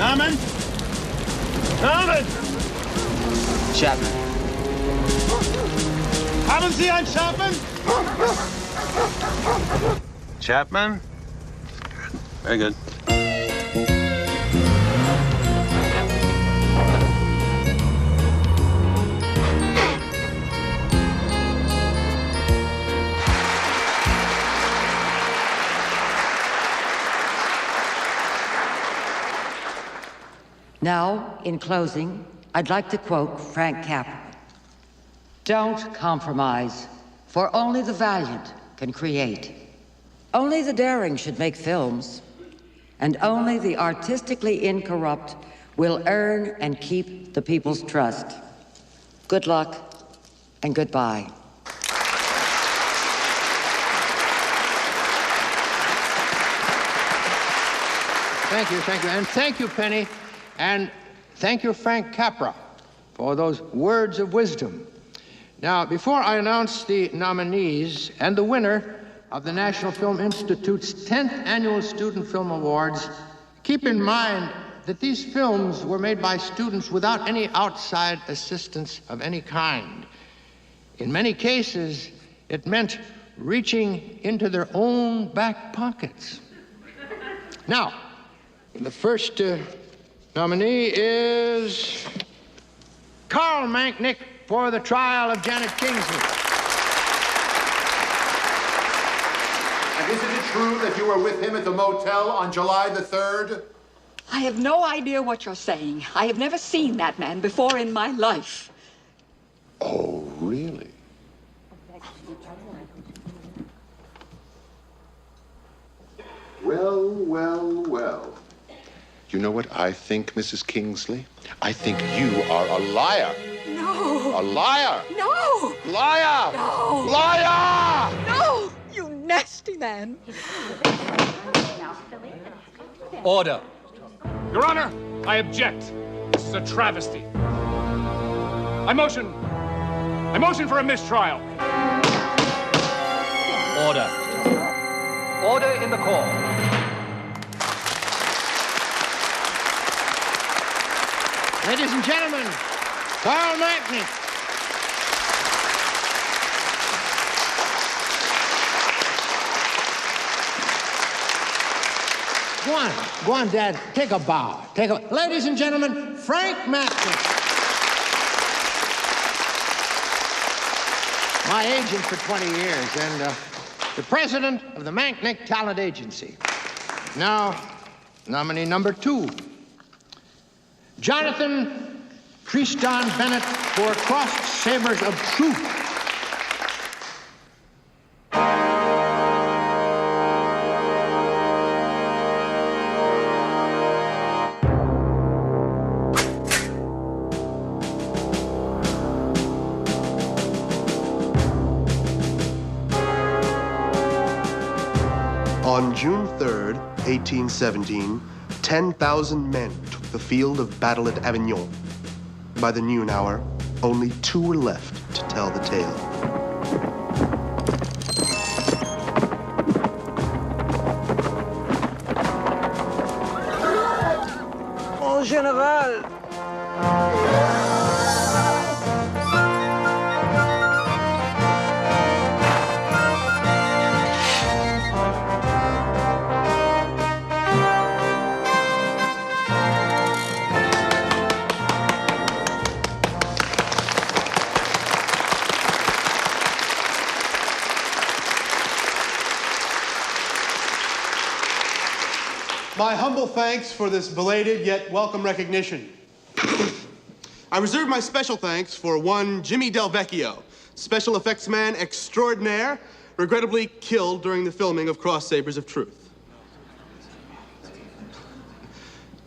Norman? Norman! Chapman. Haben Sie einen Chapman? Chapman? Very good. Now, in closing, I'd like to quote Frank Capra. Don't compromise, for only the valiant can create. Only the daring should make films, and only the artistically incorrupt will earn and keep the people's trust. Good luck, and goodbye. Thank you, and thank you, Penny, and thank you, Frank Capra, for those words of wisdom. Now, before I announce the nominees and the winner of the National Film Institute's 10th Annual Student Film Awards, keep in mind that these films were made by students without any outside assistance of any kind. In many cases, it meant reaching into their own back pockets. Now, the first nominee is Carl Manknick for The Trial of Janet Kingsley. And isn't it true that you were with him at the motel on July the 3rd? I have no idea what you're saying. I have never seen that man before in my life. Oh, really? Well, well, well. You know what I think, Mrs. Kingsley? I think you are a liar. No. A liar. No. Liar. No. Liar. No, you nasty man. Order. Your Honor, I object. This is a travesty. I motion for a mistrial. Order. Order in the court. Ladies and gentlemen, Carl Manknick. Go on, Dad. Take a bow. Ladies and gentlemen, Frank Manknick. My agent for 20 years and the president of the Manknick Talent Agency. Now, nominee number 2. Jonathan Tristan Bennett for Crossed Sabers of Truth. On June 3rd, 1817, 10,000 men took the field of battle at Avignon. By the noon hour, only 2 were left to tell the tale. Mon général! My humble thanks for this belated yet welcome recognition. I reserve my special thanks for one Jimmy Del Vecchio, special effects man extraordinaire, regrettably killed during the filming of Crossed Sabers of Truth.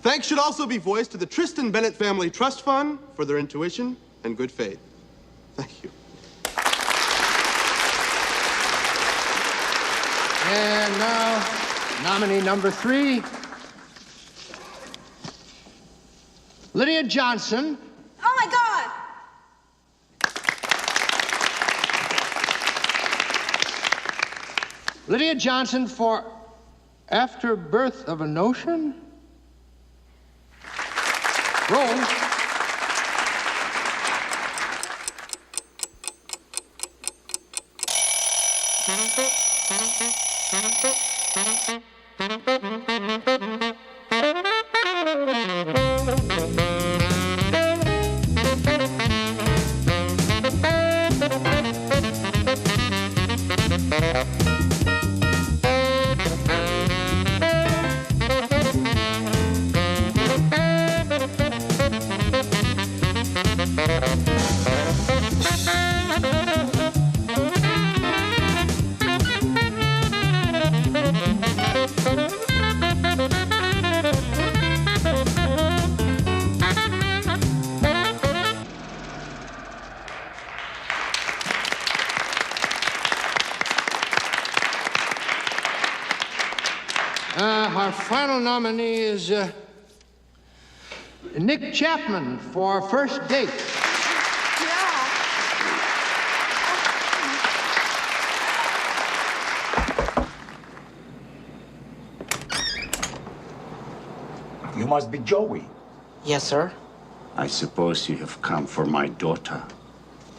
Thanks should also be voiced to the Tristan Bennett Family Trust Fund for their intuition and good faith. Thank you. And now, nominee number 3, Lydia Johnson. Oh, my God! Lydia Johnson for After Birth of a Notion? Roll. Our final nominee is Nick Chapman for First Date. You must be Joey. Yes, sir. I suppose you have come for my daughter.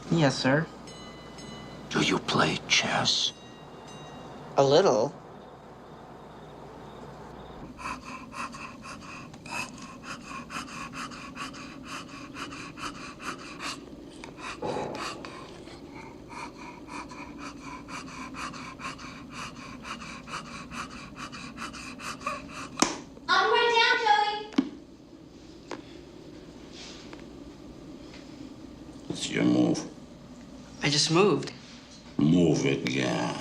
Yes, sir. Do you play chess? A little. It's your move. I just moved. Move again.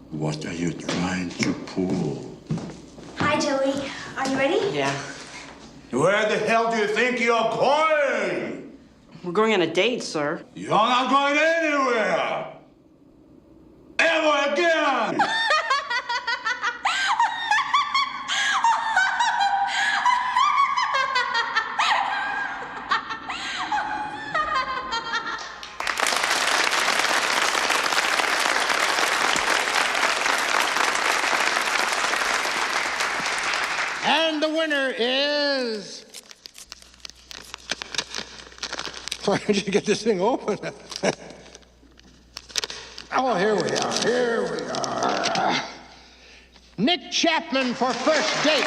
What are you trying to pull? Hi, Joey. Are you ready? Yeah. Where the hell do you think you're going? We're going on a date, sir. You're not going anywhere! Ever again! And the winner is... Why don't you get this thing open? Oh, here we are. Here we are. Nick Chapman for First Date.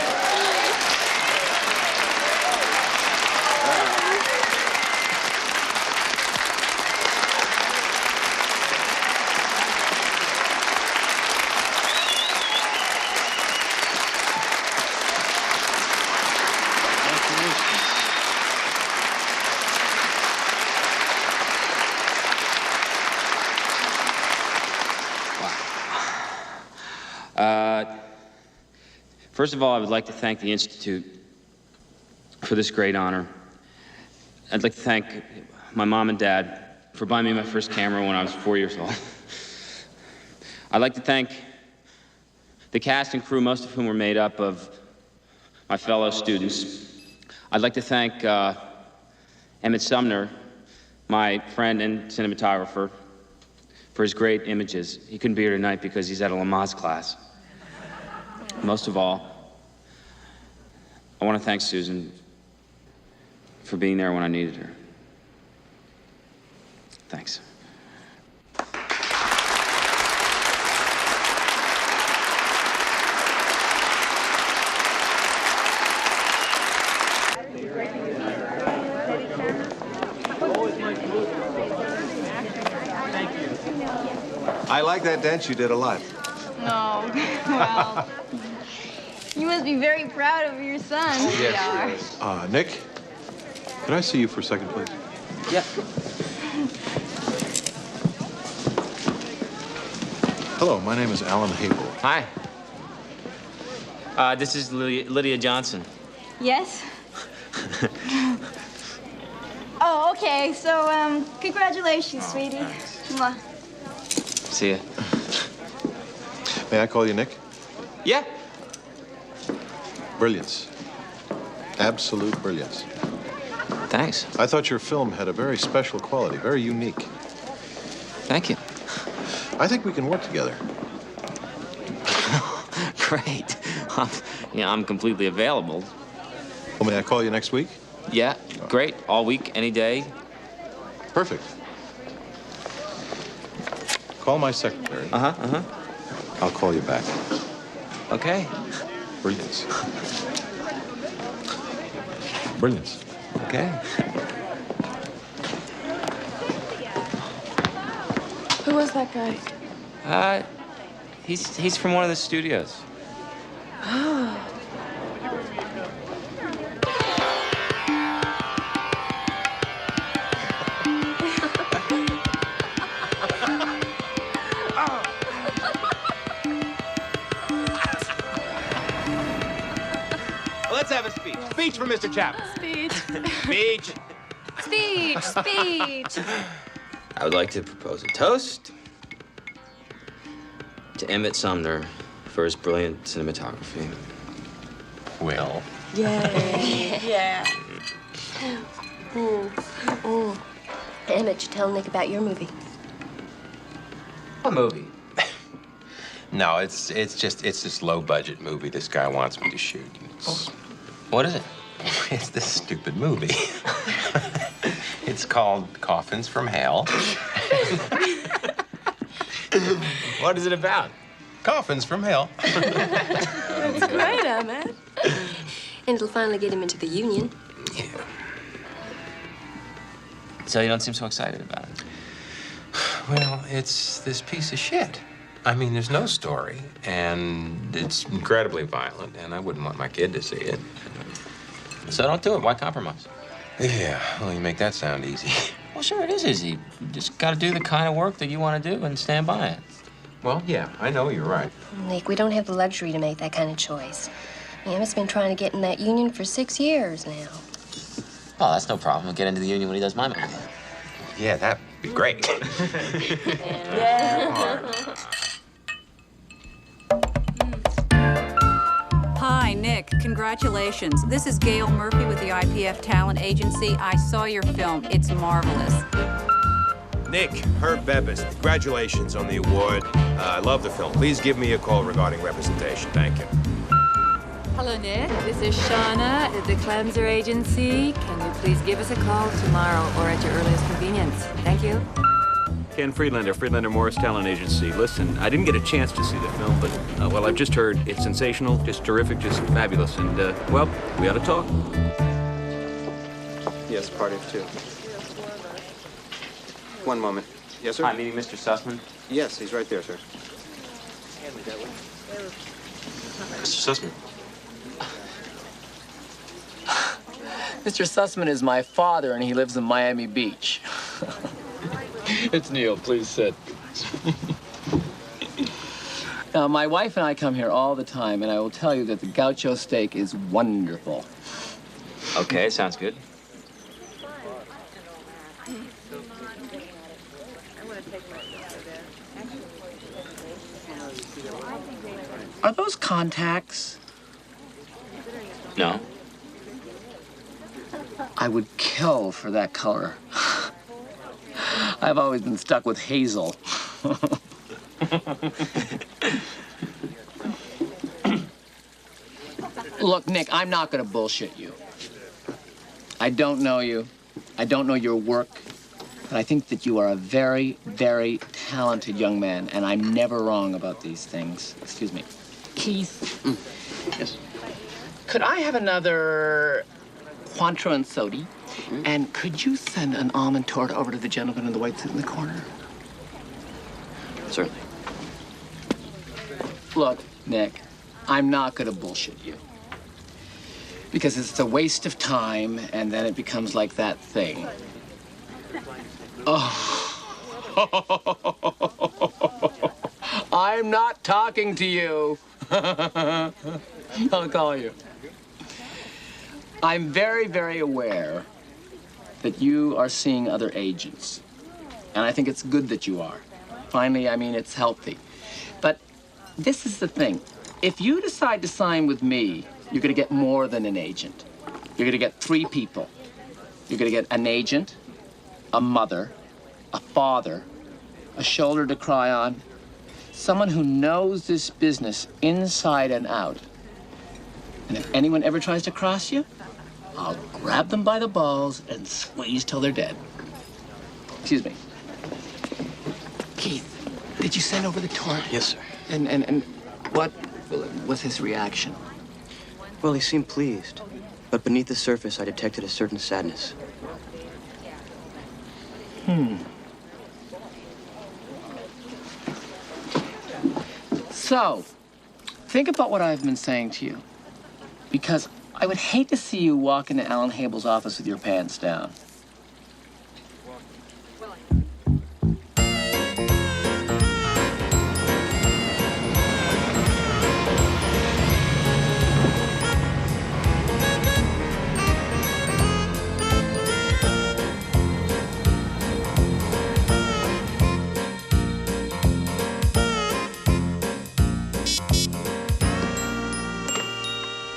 First of all, I would like to thank the Institute for this great honor. I'd like to thank my mom and dad for buying me my first camera when I was 4 years old. I'd like to thank the cast and crew, most of whom were made up of my fellow students. I'd like to thank Emmett Sumner, my friend and cinematographer, for his great images. He couldn't be here tonight because he's at a Lamaze class. Most of all, I want to thank Susan for being there when I needed her. Thanks. I like that dance you did a lot. No. Well, you must be very proud of your son. Yes, Nick, can I see you for a second, please? Yeah. Hello, my name is Alan Hable. Hi. This is Lydia Johnson. Yes? Oh, okay. So, congratulations, sweetie. Mwah. See ya. May I call you Nick? Yeah. Brilliance. Absolute brilliance. Thanks. I thought your film had a very special quality, very unique. Thank you. I think we can work together. Great. I'm completely available. Well, may I call you next week? Yeah, great. All week, any day. Perfect. Call my secretary. I'll call you back. Okay. Brilliance. Brilliance. Okay. Who was that guy? He's from one of the studios. Oh. Let's have a speech. Speech for Mr. Chapman. Speech. Speech. Speech. Speech. I would like to propose a toast to Emmett Sumner for his brilliant cinematography. Will. Yay. Yeah. Emmett, you tell Nick about your movie. What movie? No, it's this low-budget movie this guy wants me to shoot. What is it? It's this stupid movie. It's called Coffins from Hell. What is it about? Coffins from Hell. That's great, Emmett. And it'll finally get him into the union. Yeah. So you don't seem so excited about it. Well, it's this piece of shit. I mean, there's no story, and it's incredibly violent, and I wouldn't want my kid to see it. So don't do it. Why compromise? Yeah, well, you make that sound easy. Well, sure, it is easy. You just got to do the kind of work that you want to do and stand by it. Well, yeah, I know you're right. Nick, we don't have the luxury to make that kind of choice. Emmett's been trying to get in that union for 6 years now. Oh, that's no problem. We'll get into the union when he does my movie. Yeah, that'd be great. Hi, Nick. Congratulations. This is Gail Murphy with the IPF Talent Agency. I saw your film. It's marvelous. Nick, Herb Bebis, congratulations on the award. I love the film. Please give me a call regarding representation. Thank you. Hello, Nick. This is Shauna at the Cleanser Agency. Can you please give us a call tomorrow or at your earliest convenience? Thank you. Ken Friedlander, Friedlander Morris Talent Agency. Listen, I didn't get a chance to see the film, but, well, I've just heard it's sensational, just terrific, just fabulous, and, well, we ought to talk. Yes, party of two. One moment. Yes, sir? Hi, meeting Mr. Sussman. Yes, he's right there, sir. Mr. Sussman. Mr. Sussman is my father, and he lives in Miami Beach. It's Neil. Please sit. Now, my wife and I come here all the time, and I will tell you that the gaucho steak is wonderful. Okay, sounds good. Are those contacts? No. I would kill for that color. I've always been stuck with hazel. Look, Nick, I'm not gonna bullshit you. I don't know you. I don't know your work. But I think that you are a very, very talented young man, and I'm never wrong about these things. Excuse me. Keith. Yes. Could I have another Cointreau and soda? And could you send an almond tort over to the gentleman in the white suit in the corner? Certainly. Look, Nick, I'm not gonna bullshit you. Because it's a waste of time, and then it becomes like that thing. Oh. I'm not talking to you. I'll call you. I'm very, very aware that you are seeing other agents. And I think it's good that you are. Finally, I mean, it's healthy. But this is the thing. If you decide to sign with me, you're going to get more than an agent. You're going to get 3 people. You're gonna get an agent, a mother, a father, a shoulder to cry on, someone who knows this business inside and out. And if anyone ever tries to cross you, I'll grab them by the balls and squeeze till they're dead. Excuse me. Keith, did you send over the tort? Yes, sir. And what was his reaction? Well, he seemed pleased. But beneath the surface, I detected a certain sadness. So, think about what I've been saying to you. Because I would hate to see you walk into Alan Habel's office with your pants down.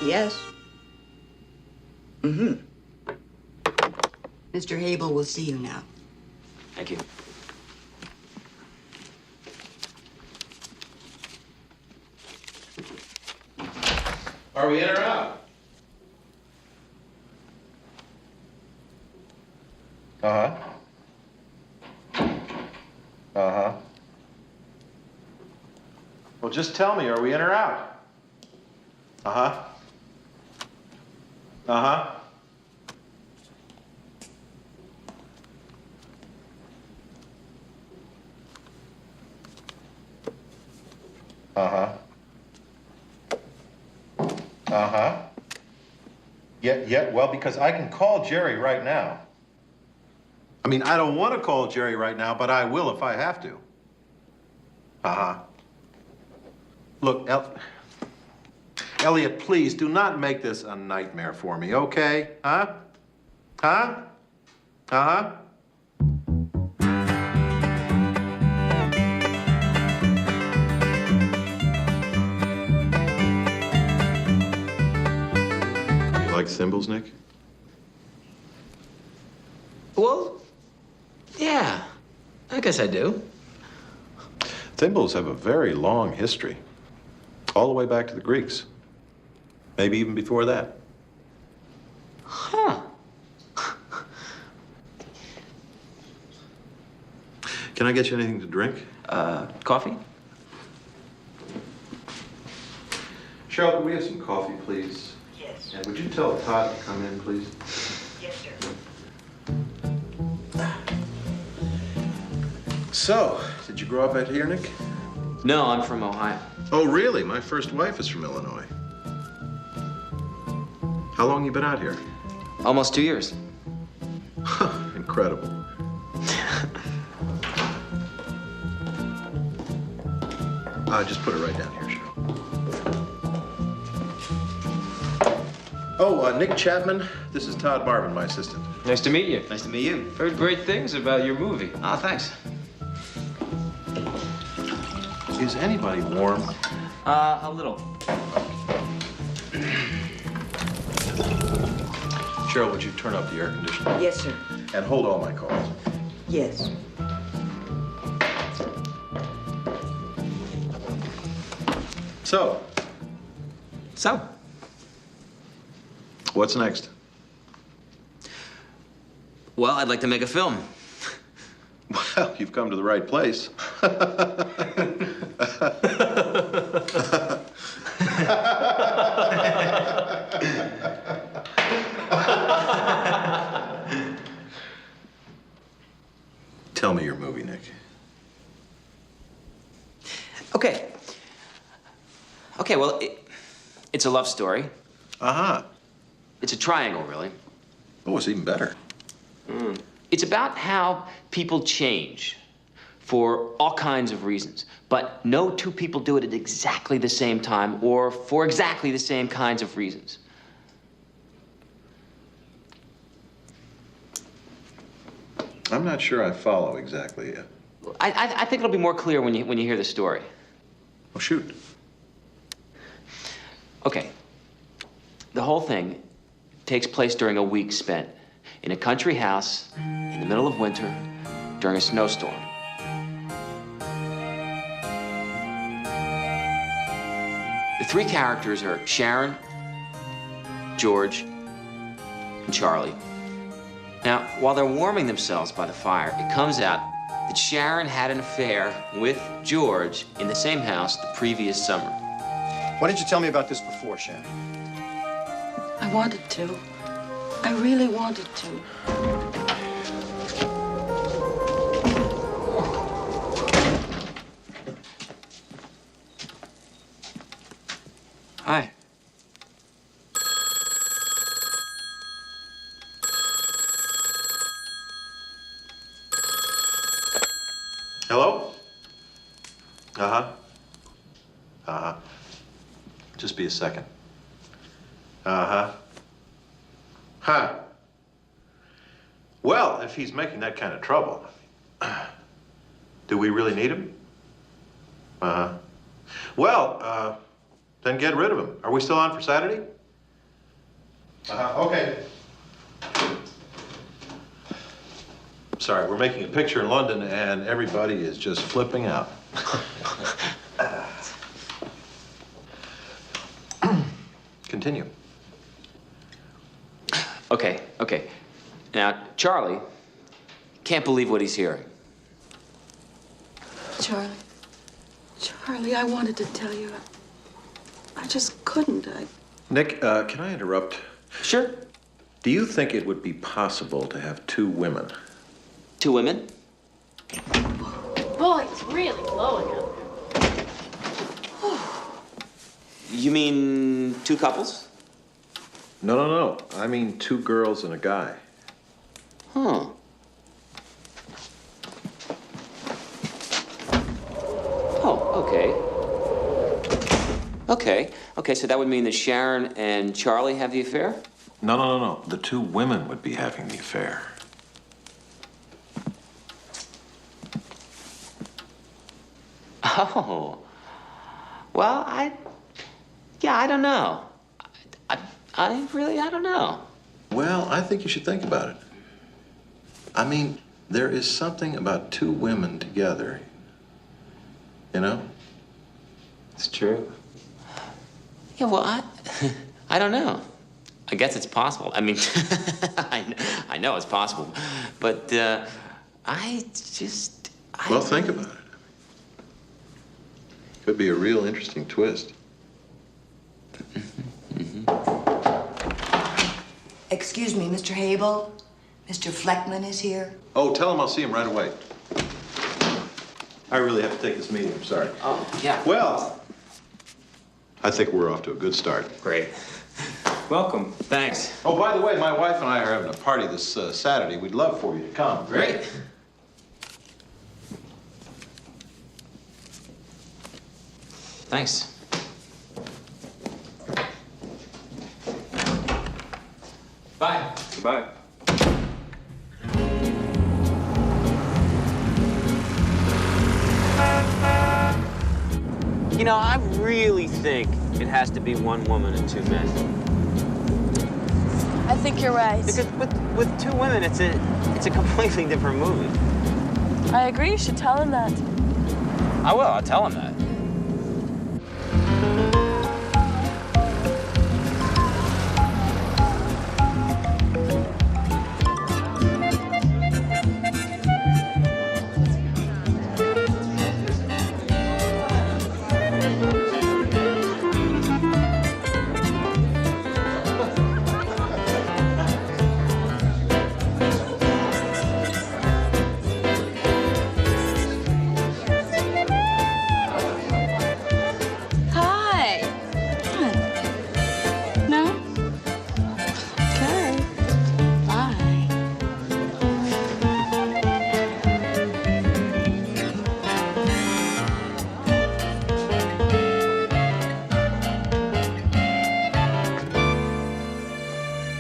Yes. Mr. Habel will see you now. Thank you. Are we in or out? Uh-huh. Uh-huh. Well, just tell me, are we in or out? Uh-huh. Uh-huh. Uh-huh. Uh-huh. Yeah, well, because I can call Jerry right now. I mean, I don't want to call Jerry right now, but I will if I have to. Uh-huh. Look, Elliot, please do not make this a nightmare for me, okay? Huh? Huh? Uh-huh. You like symbols, Nick? Well, yeah. I guess I do. Thimbles have a very long history, all the way back to the Greeks. Maybe even before that. Huh. Can I get you anything to drink? Coffee? Cheryl, could we have some coffee, please? Yes. And would you tell Todd to come in, please? Yes, sir. So, did you grow up out here, Nick? No, I'm from Ohio. Oh, really? My first wife is from Illinois. How long you been out here? Almost 2 years. Incredible. Just put it right down here, Cheryl. Oh, Nick Chapman. This is Todd Marvin, my assistant. Nice to meet you. Nice to meet you. Heard great things about your movie. Ah, thanks. Is anybody warm? A little. Cheryl, would you turn up the air conditioner? Yes, sir. And hold all my calls. Yes. So, what's next? Well, I'd like to make a film. Well, you've come to the right place. Tell me your movie, Nick. Okay, well, it's a love story. Uh-huh. It's a triangle, really. Oh, it's even better. It's about how people change for all kinds of reasons, but no two people do it at exactly the same time or for exactly the same kinds of reasons. I'm not sure I follow exactly. I think it'll be more clear when you hear the story. Oh, shoot. Okay. The whole thing takes place during a week spent in a country house in the middle of winter during a snowstorm. The three characters are Sharon, George, and Charlie. Now, while they're warming themselves by the fire, it comes out that Sharon had an affair with George in the same house the previous summer. Why didn't you tell me about this before, Sharon? I wanted to. I really wanted to. Hi. Hello? Uh-huh. Uh-huh. Just be a second. Uh-huh. Huh. Well, if he's making that kind of trouble, do we really need him? Uh-huh. Well, then get rid of him. Are we still on for Saturday? Uh-huh, okay. Sorry, we're making a picture in London and everybody is just flipping out. Continue. Okay. Now, Charlie can't believe what he's hearing. Charlie, I wanted to tell you. I just couldn't. Nick, can I interrupt? Sure. Do you think it would be possible to have two women? Two women? Boy, it's really blowing up. You mean two couples? No. I mean two girls and a guy. Huh. Oh, okay. Okay, so that would mean that Sharon and Charlie have the affair? No. The two women would be having the affair. Oh. Well, I don't know. I don't know. Well, I think you should think about it. I mean, there is something about two women together, you know? It's true. Yeah, well, I don't know. I guess it's possible. I mean, I know it's possible, but Well, think about it. Could be a real interesting twist. Excuse me, Mr. Habel. Mr. Fleckman is here. Oh, tell him I'll see him right away. I really have to take this meeting. I'm sorry. Oh, yeah. Well, I think we're off to a good start. Great. Welcome. Thanks. Oh, by the way, my wife and I are having a party this Saturday. We'd love for you to come. Great. Thanks. Bye. Goodbye. You know, I really think it has to be one woman and two men. I think you're right. Because with two women, it's a completely different movie. I agree. You should tell him that. I will. I'll tell him that.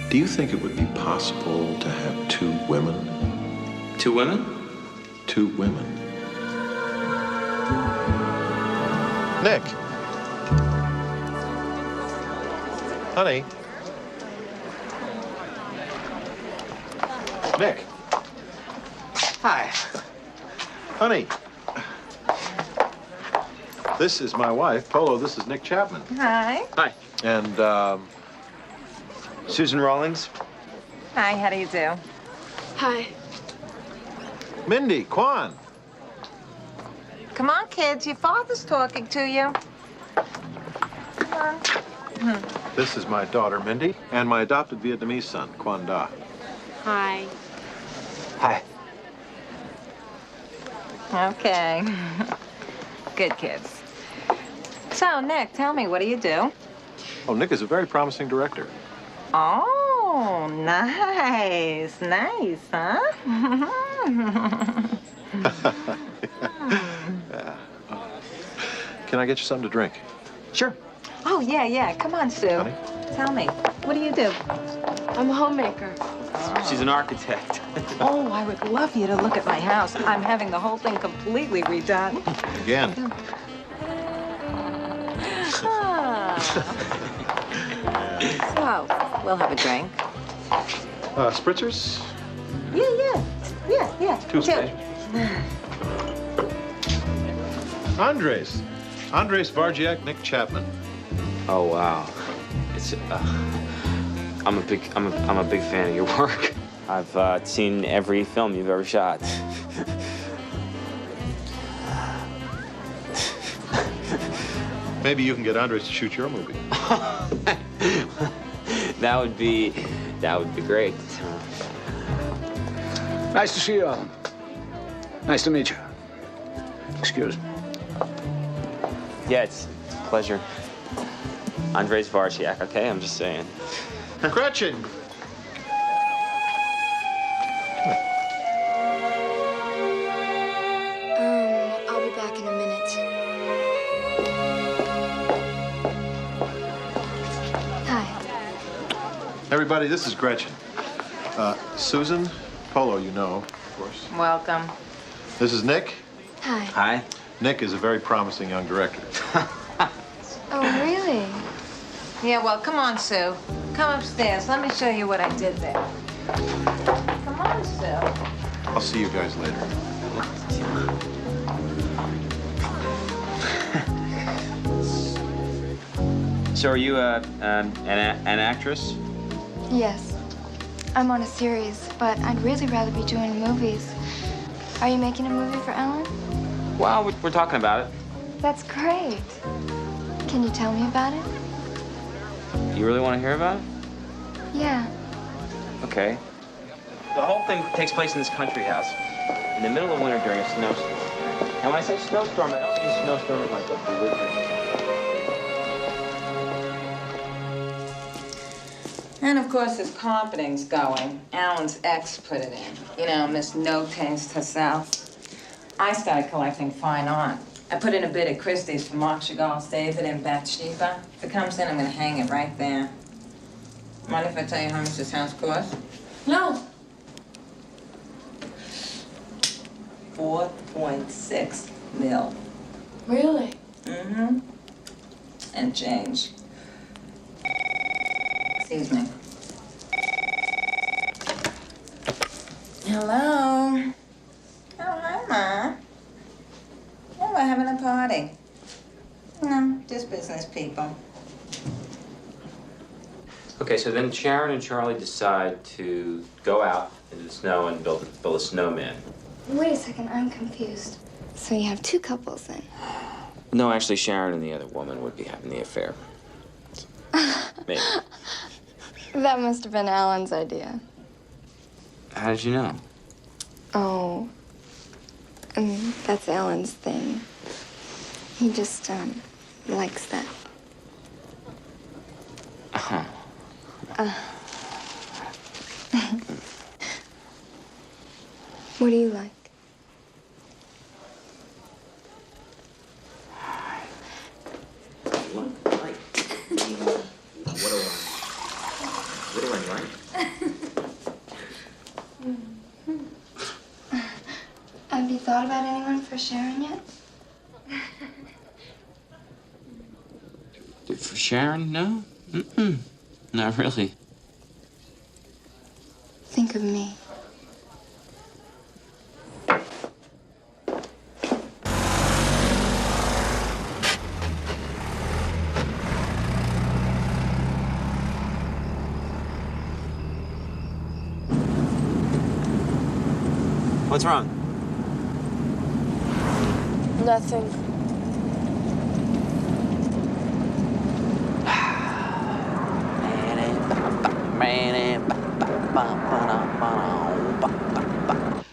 Do you think it would be possible to have two women? Two women? Two women. Nick. Honey. Nick. Hi. Honey. This is my wife, Polo. This is Nick Chapman. Hi. Hi. And, Susan Rawlings. Hi, how do you do? Hi. Mindy, Quan. Come on, kids. Your father's talking to you. Come on. This is my daughter, Mindy, and my adopted Vietnamese son, Quan Da. Hi. Hi. Okay. Good kids. So, Nick, tell me, what do you do? Oh, Nick is a very promising director. Oh, nice. Nice, huh? Yeah. Can I get you something to drink? Sure. Oh, yeah. Come on, Sue. Honey? Tell me, what do you do? I'm a homemaker. She's an architect. Oh, I would love you to look at my house. I'm having the whole thing completely redone. Again. So, we'll have a drink. Spritzers? Yeah. Two, please. Andres. Andres Vargiak, Nick Chapman. Oh wow, it's I'm a big fan of your work. I've seen every film you've ever shot. Maybe you can get Andres to shoot your movie. That would be great. Nice to see you all. Nice to meet you. Excuse me. Yeah, it's a pleasure. Andres Vargiak, okay? I'm just saying. Gretchen! I'll be back in a minute. Hi. Everybody, this is Gretchen. Susan, Polo, you know, of course. Welcome. This is Nick. Hi. Hi. Nick is a very promising young director. Oh, really? Yeah, well, come on, Sue. Come upstairs. Let me show you what I did there. Come on, Sue. I'll see you guys later. So are you an actress? Yes. I'm on a series, but I'd really rather be doing movies. Are you making a movie for Ellen? Well, we're talking about it. That's great. Can you tell me about it? You really want to hear about it? Yeah. Okay. The whole thing takes place in this country house in the middle of winter during a snowstorm. And when I say snowstorm, I don't mean snowstorm like a blizzard. And of course, his carpeting's going. Alan's ex put it in. You know, Miss No Taste herself. I started collecting fine art. I put in a bid at Christie's for Marc Chagall's David and Bathsheba. If it comes in, I'm gonna hang it right there. Mind if I tell you how much this house cost? No. 4.6 mil. Really? Mm-hmm. And change. Excuse me. Hello? Oh, hi, Ma. Yeah, we're having a party. No, just business people. Okay, so then Sharon and Charlie decide to go out into the snow and build a snowman. Wait a second, I'm confused. So you have two couples then? No, actually, Sharon and the other woman would be having the affair. Maybe. That must have been Alan's idea. How did you know? Oh, that's Alan's thing. He just, likes that. Uh-huh. What do you like? What do I like? Have you thought about anyone for Sharon yet? For Sharon, no? Mm-mm. Not really. Think of me. What's wrong? Nothing.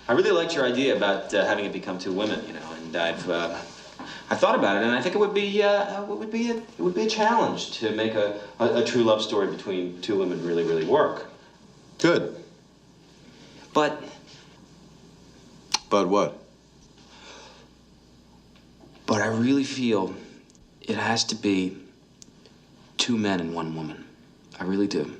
I really liked your idea about having it become two women, you know, and I thought about it, and I think it would be a challenge to make a true love story between two women really work. Good. But what? But I really feel it has to be two men and one woman. I really do.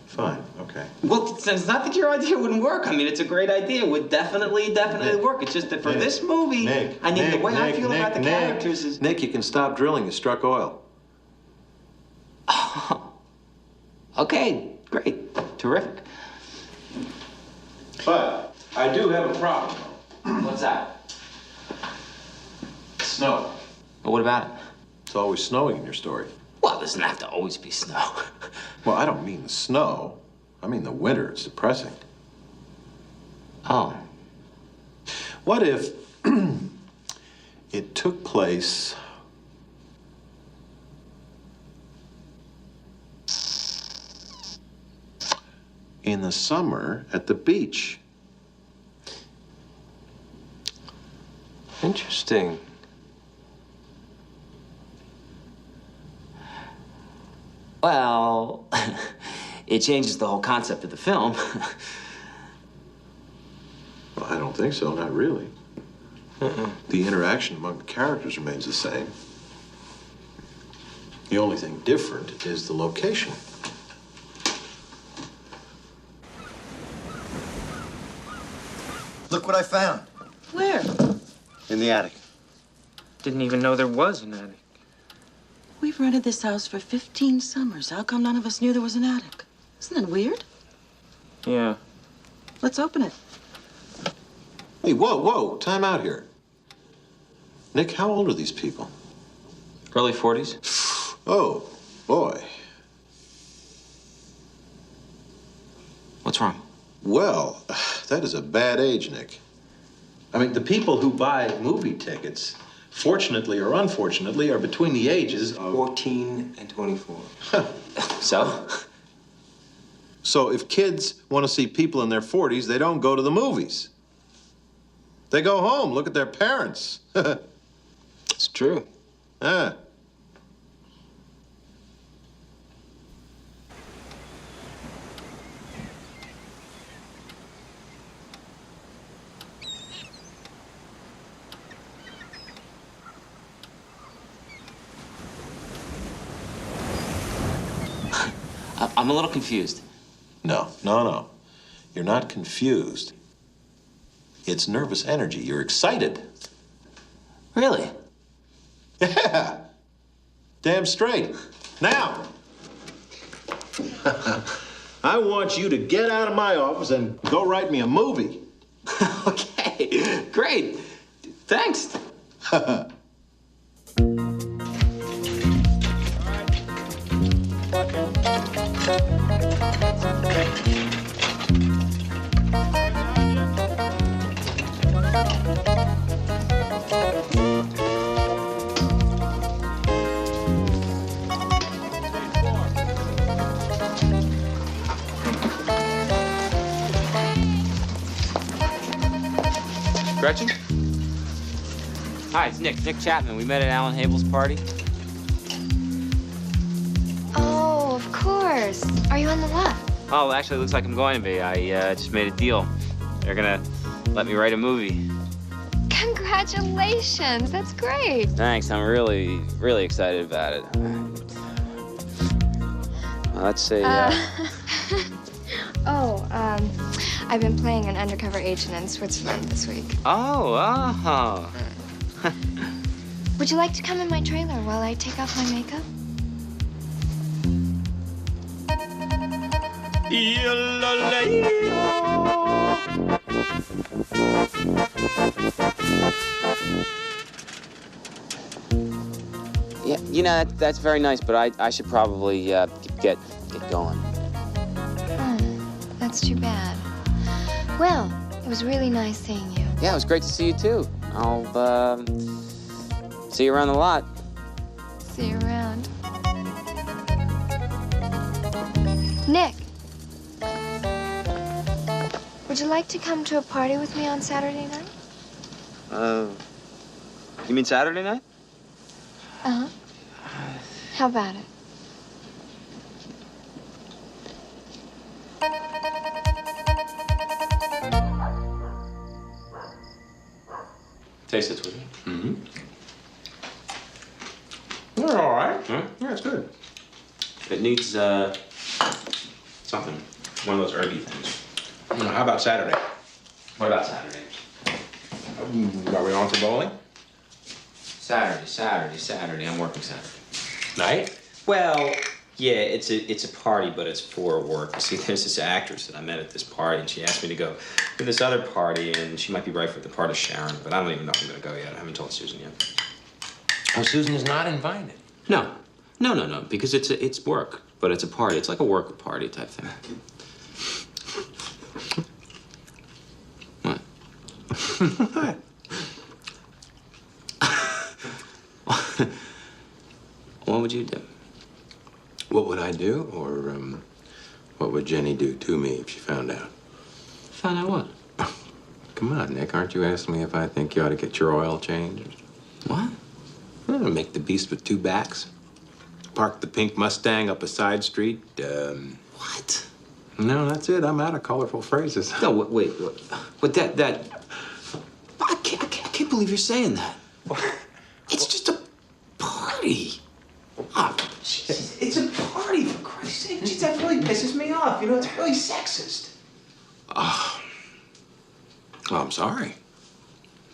Fine, okay. Well, it's not that your idea wouldn't work. I mean, it's a great idea. It would definitely work. It's just that for this movie, I mean, the way I feel about the characters is... Nick, you can stop drilling. You struck oil. Okay, great. Terrific. But I do have a problem. What's that? Snow. Well, what about it? It's always snowing in your story. Well, it doesn't have to always be snow. Well, I don't mean the snow. I mean the winter. It's depressing. Oh. What if it took place in the summer at the beach? Interesting. Well, it changes the whole concept of the film. Well, I don't think so, not really. The interaction among the characters remains the same. The only thing different is the location. Look what I found Where? in the attic. Didn't even know there was an attic. We've rented this house for 15 summers. How come none of us knew there was an attic? Isn't that weird? Yeah. Let's open it. Hey, whoa, time out here. Nick, how old are these people? Early 40s. Oh, boy. What's wrong? Well, that is a bad age, Nick. I mean, the people who buy movie tickets, fortunately or unfortunately, are between the ages of 14 and 24. So? So if kids want to see people in their 40s, they don't go to the movies. They go home, look at their parents. It's true. Yeah. I'm a little confused. No. You're not confused. It's nervous energy. You're excited. Really? Yeah. Damn straight. Now. I want you to get out of my office and go write me a movie. Okay, great. Thanks. Gretchen? Hi, it's Nick Chapman. We met at Alan Habel's party. Oh, of course. Are you on the lot? Oh, actually, it looks like I'm going to be. I just made a deal. They're gonna let me write a movie. Congratulations. That's great. Thanks. I'm really excited about it. Let's say. I've been playing an undercover agent in Switzerland this week. Oh. Would you like to come in my trailer while I take off my makeup? Yeah, you know, that's very nice, but I should probably get going. That's too bad. Well, it was really nice seeing you. Yeah, it was great to see you, too. I'll, see you around the lot. See you around. Nick. Would you like to come to a party with me on Saturday night? You mean Saturday night? Uh-huh. How about it? Taste it, will you? Mm-hmm. They're all right. Huh? Yeah, it's good. It needs, something. One of those herby things. How about Saturday? What about Saturday? Are we on for bowling? Saturday. I'm working Saturday. Night? Well, yeah, it's a party, but it's for work. You see, there's this actress that I met at this party, and she asked me to go to this other party, and she might be right for the part of Sharon, but I don't even know if I'm gonna go yet. I haven't told Susan yet. Oh, Susan is not invited. No, because it's work, but it's a party. It's like a work party type thing. What? What would you do? What would I do, or what would Jenny do to me if she found out? Found out what? Come on, Nick, aren't you asking me if I think you ought to get your oil changed? What? Make the beast with two backs. Park the pink Mustang up a side street. What? No, that's it. I'm out of colorful phrases. No, wait. That. I can't believe you're saying that. It's just a party. Oh, it's a party, for Christ's sake. Geez, that really pisses me off. You know, it's really sexist. Oh, I'm sorry.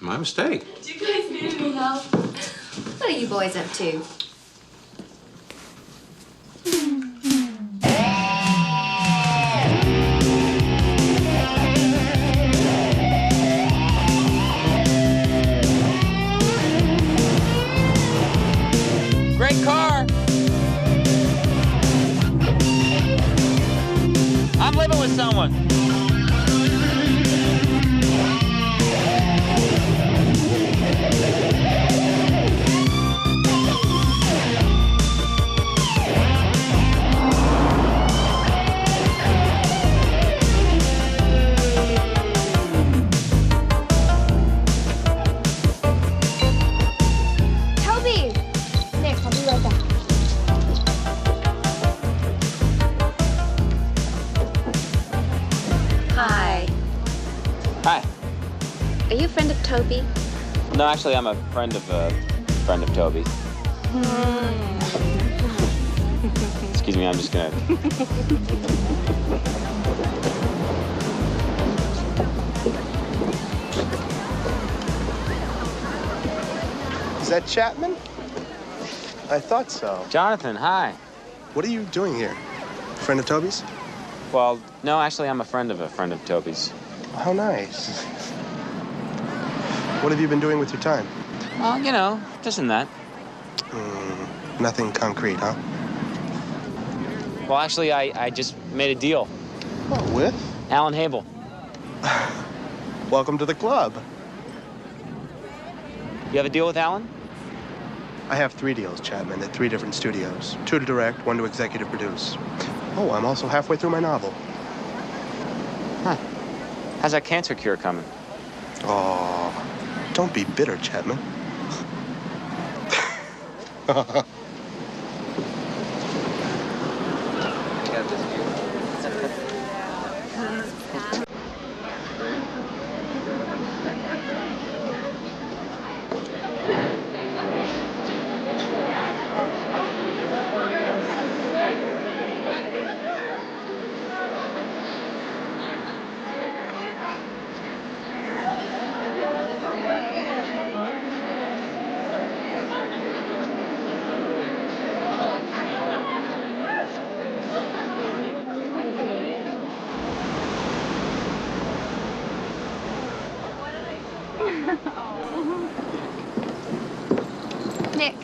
My mistake. Do you guys need any help? What are you boys up to? Great car. I'm living with someone. Toby! Nick, I'll be right back. Hi. Hi. Are you a friend of Toby? No, actually, I'm a friend of Toby's. Excuse me, I'm just gonna. Is that Chapman? I thought so. Jonathan, hi. What are you doing here? Friend of Toby's? Well, no, actually, I'm a friend of Toby's. How nice. What have you been doing with your time? Well, you know, this and that. Nothing concrete, huh? Well, actually, I just made a deal. Oh, with? Alan Habel. Welcome to the club. You have a deal with Alan? I have 3 deals, Chapman, at 3 different studios. 2 to direct, 1 to executive produce. Oh, I'm also halfway through my novel. Huh. How's that cancer cure coming? Oh, don't be bitter, Chapman. Nick.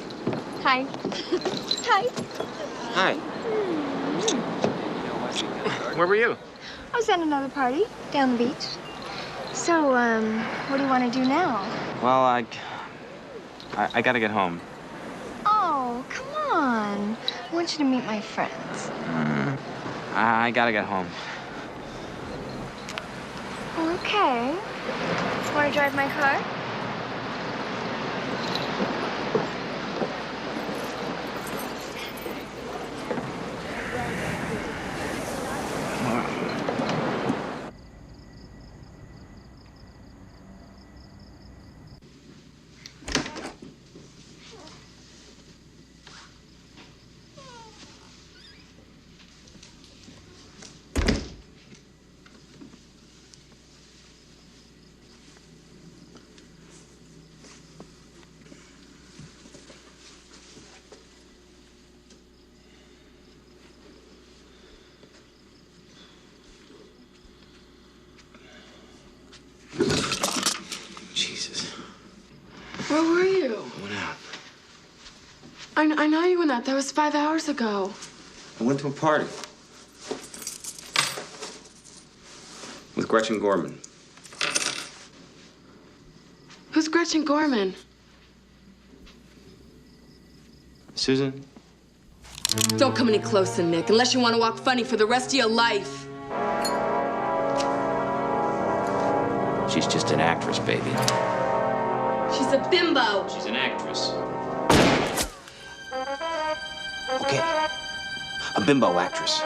Hi. Hi. Hi. Where were you? I was at another party down the beach. So, what do you want to do now? Well, I gotta get home. Oh, come on. I want you to meet my friends. I gotta get home. Okay. Want to drive my car? Where were you? I went out. I know you went out. That was 5 hours ago. I went to a party. With Gretchen Gorman. Who's Gretchen Gorman? Susan? Don't come any closer, Nick, unless you want to walk funny for the rest of your life. She's just an actress, baby. She's a bimbo. She's an actress. Okay. A bimbo actress.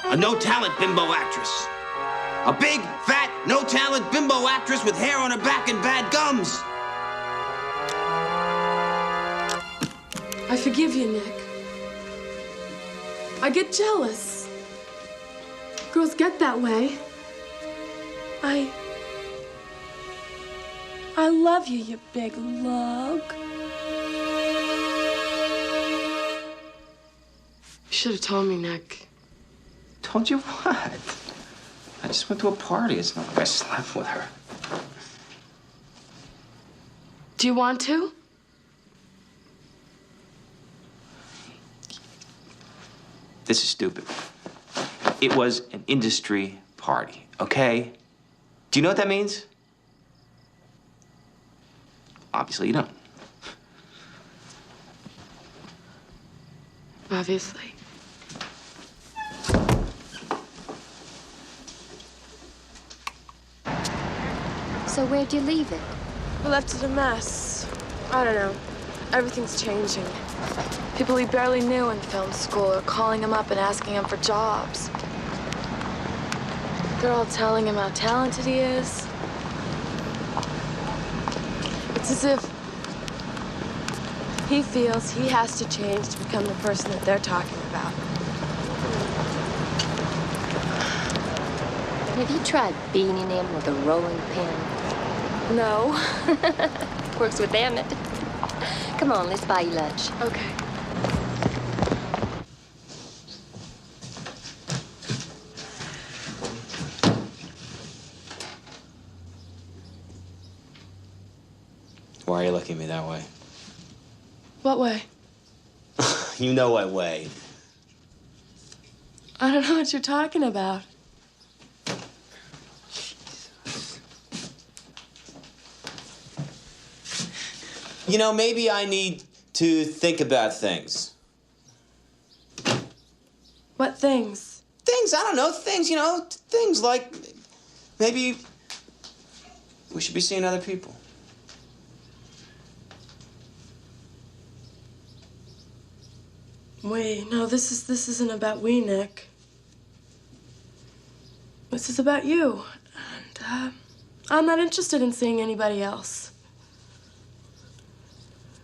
A no-talent bimbo actress. A big, fat, no-talent bimbo actress with hair on her back and bad gums. I forgive you, Nick. I get jealous. Girls get that way. I love you, you big lug. You should have told me, Nick. Told you what? I just went to a party. It's not like I slept with her. Do you want to? This is stupid. It was an industry party, okay? Do you know what that means? Obviously, you don't. Obviously. So where'd you leave it? We left it a mess. I don't know. Everything's changing. People we barely knew in film school are calling him up and asking him for jobs. They're all telling him how talented he is. It's as if he feels he has to change to become the person that they're talking about. Have you tried beaning him with a rolling pin? No. Works with Emmett. Come on, let's buy you lunch. Okay. Why are you looking at me that way? What way? You know what way. I don't know what you're talking about. You know, maybe I need to think about things. What things? Things, I don't know, things, you know, things like maybe we should be seeing other people. Wait, no, this isn't about we, Nick. This is about you. And, I'm not interested in seeing anybody else.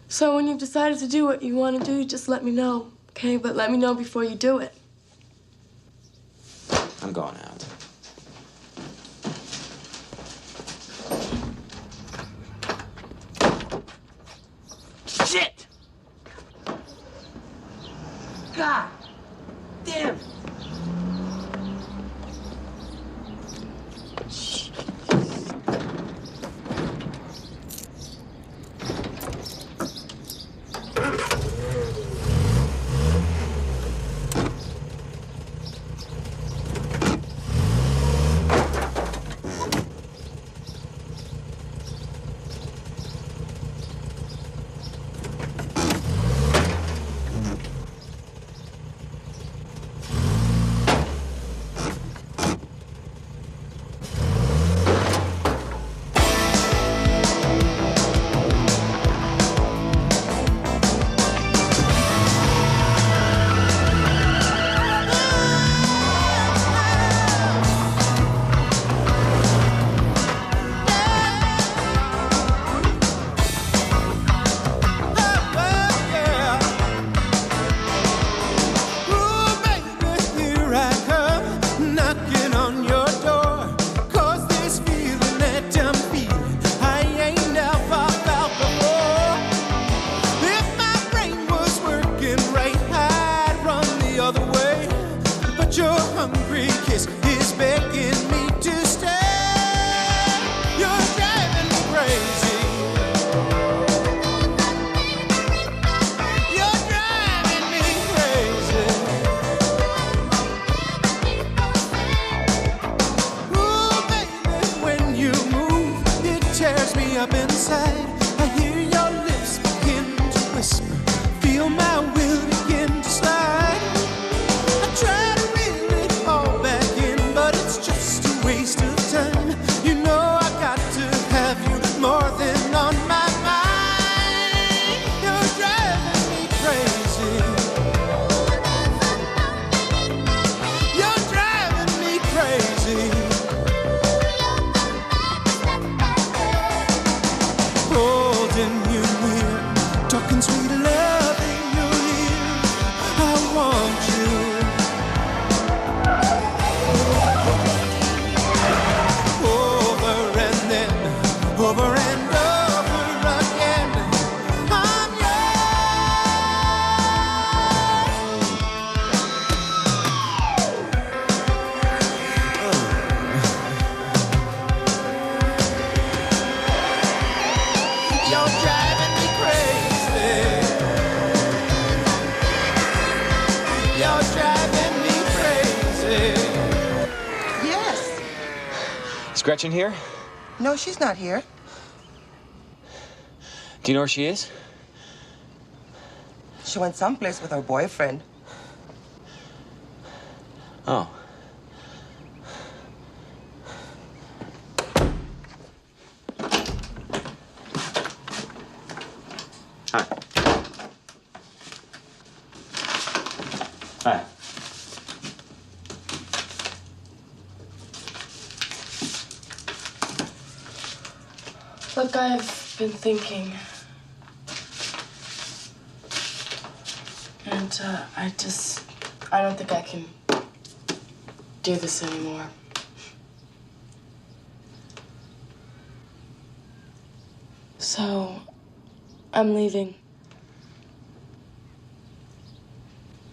So when you've decided to do what you want to do, you just let me know, okay? But let me know before you do it. I'm going out. Shit! God damn! inside. I hear your lips begin to whisper. Feel my will begin to slide. I try to reel it all back in, but it's just a waste of time. You know I got to have you more than on my mind. You're driving me crazy. You're driving me crazy. Holding you near, talking sweet love in your ear. I want you. Over and then, over and over again. I'm You're driving me crazy. You're driving me crazy. Yes. Is Gretchen here? No, she's not here. Do you know where she is? She went someplace with her boyfriend. Oh. Hi. Hi. Look, I've been thinking. And I don't think I can do this anymore. So, I'm leaving.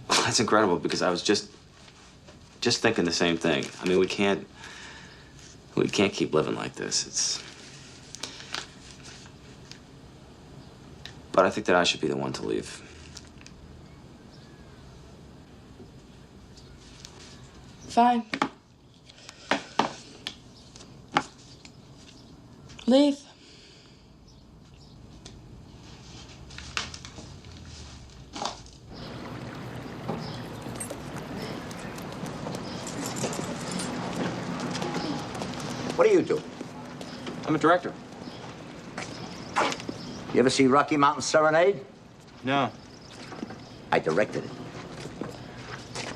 That's incredible because I was just thinking the same thing. I mean, we can't keep living like this. But I think that I should be the one to leave. Fine. Leave. What do you do? I'm a director. You ever see Rocky Mountain Serenade? No. I directed it.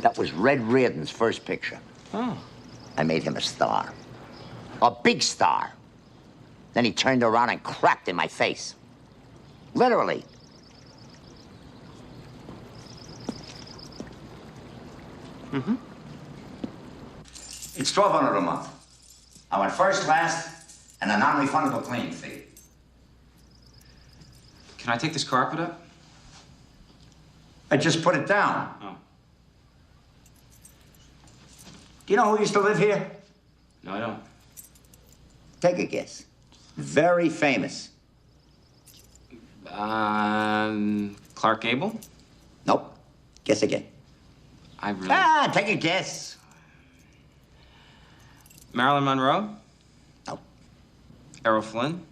That was Red Reardon's first picture. Oh. I made him a star. A big star. Then he turned around and crapped in my face. Literally. Mm-hmm. It's $1,200 a month. I want first, last, and a non-refundable cleaning fee. Can I take this carpet up? I just put it down. Oh. Do you know who used to live here? No, I don't. Take a guess. Very famous. Clark Gable? Nope. Guess again. I really... Take a guess. Marilyn Monroe? No. Errol Flynn?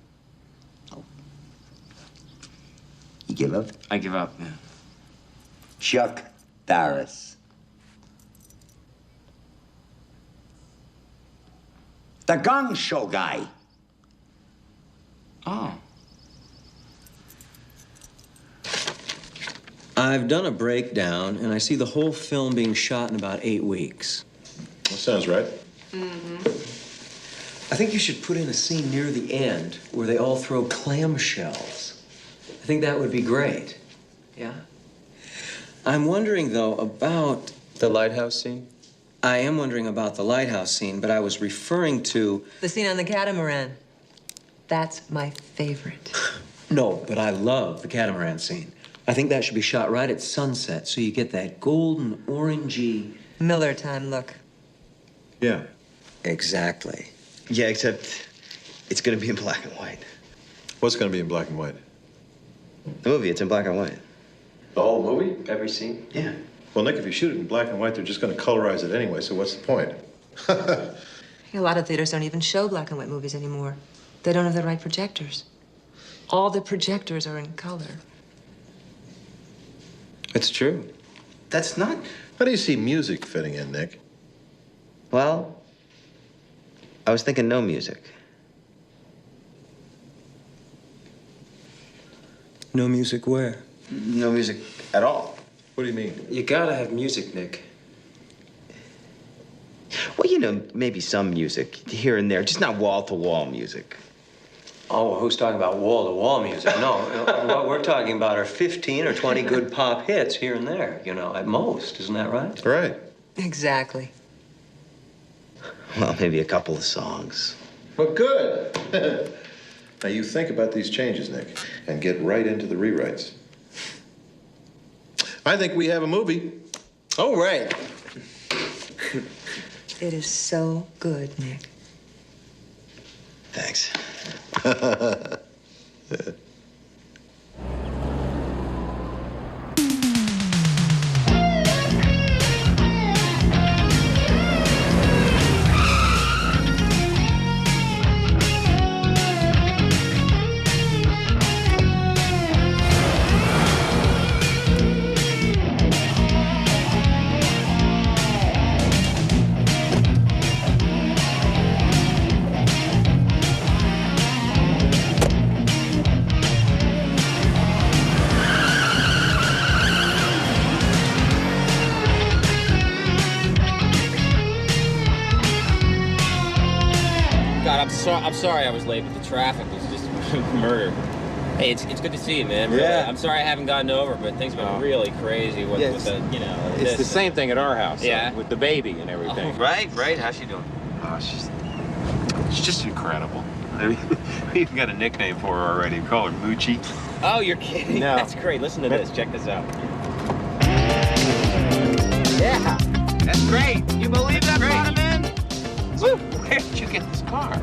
No. You give up? I give up, yeah. Chuck Barris. The Gong Show guy. Oh. I've done a breakdown, and I see the whole film being shot in about 8 weeks. That sounds right. Mm-hmm. I think you should put in a scene near the end where they all throw clamshells. I think that would be great. Yeah? I'm wondering, though, about... The lighthouse scene? I am wondering about the lighthouse scene, but I was referring to... The scene on the catamaran. That's my favorite. No, but I love the catamaran scene. I think that should be shot right at sunset, so you get that golden, orangey... Miller time look. Yeah. Exactly. Yeah, except it's gonna be in black and white. What's gonna be in black and white? The movie, it's in black and white. The whole movie? Every scene? Yeah. Well, Nick, if you shoot it in black and white, they're just gonna colorize it anyway, so what's the point? A lot of theaters don't even show black and white movies anymore. They don't have the right projectors. All the projectors are in color. It's true. That's not... How do you see music fitting in, Nick? Well, I was thinking no music. No music where? No music at all. What do you mean? You gotta have music, Nick. Well, you know, maybe some music here and there, just not wall-to-wall music. Oh, who's talking about wall-to-wall music? No, what we're talking about are 15 or 20 good pop hits here and there, you know, at most. Isn't that right? Right. Exactly. Well, maybe a couple of songs. Well, good. Now, you think about these changes, Nick, and get right into the rewrites. I think we have a movie. Oh, right. It is so good, Nick. Thanks. I'm sorry I was late, but the traffic was just murder. Hey, it's good to see you, man. Really. Yeah. I'm sorry I haven't gotten over, but things have been really crazy with the, you know. It's the same thing at our house. Yeah. With the baby and everything. Oh, right. How's she doing? Oh, she's just incredible. I mean, we even got a nickname for her already. We call her Moochie. Oh, you're kidding? No. That's great. Listen to this. Check this out. Yeah, that's great. You believe that brought him in? Woo. Where did you get this car?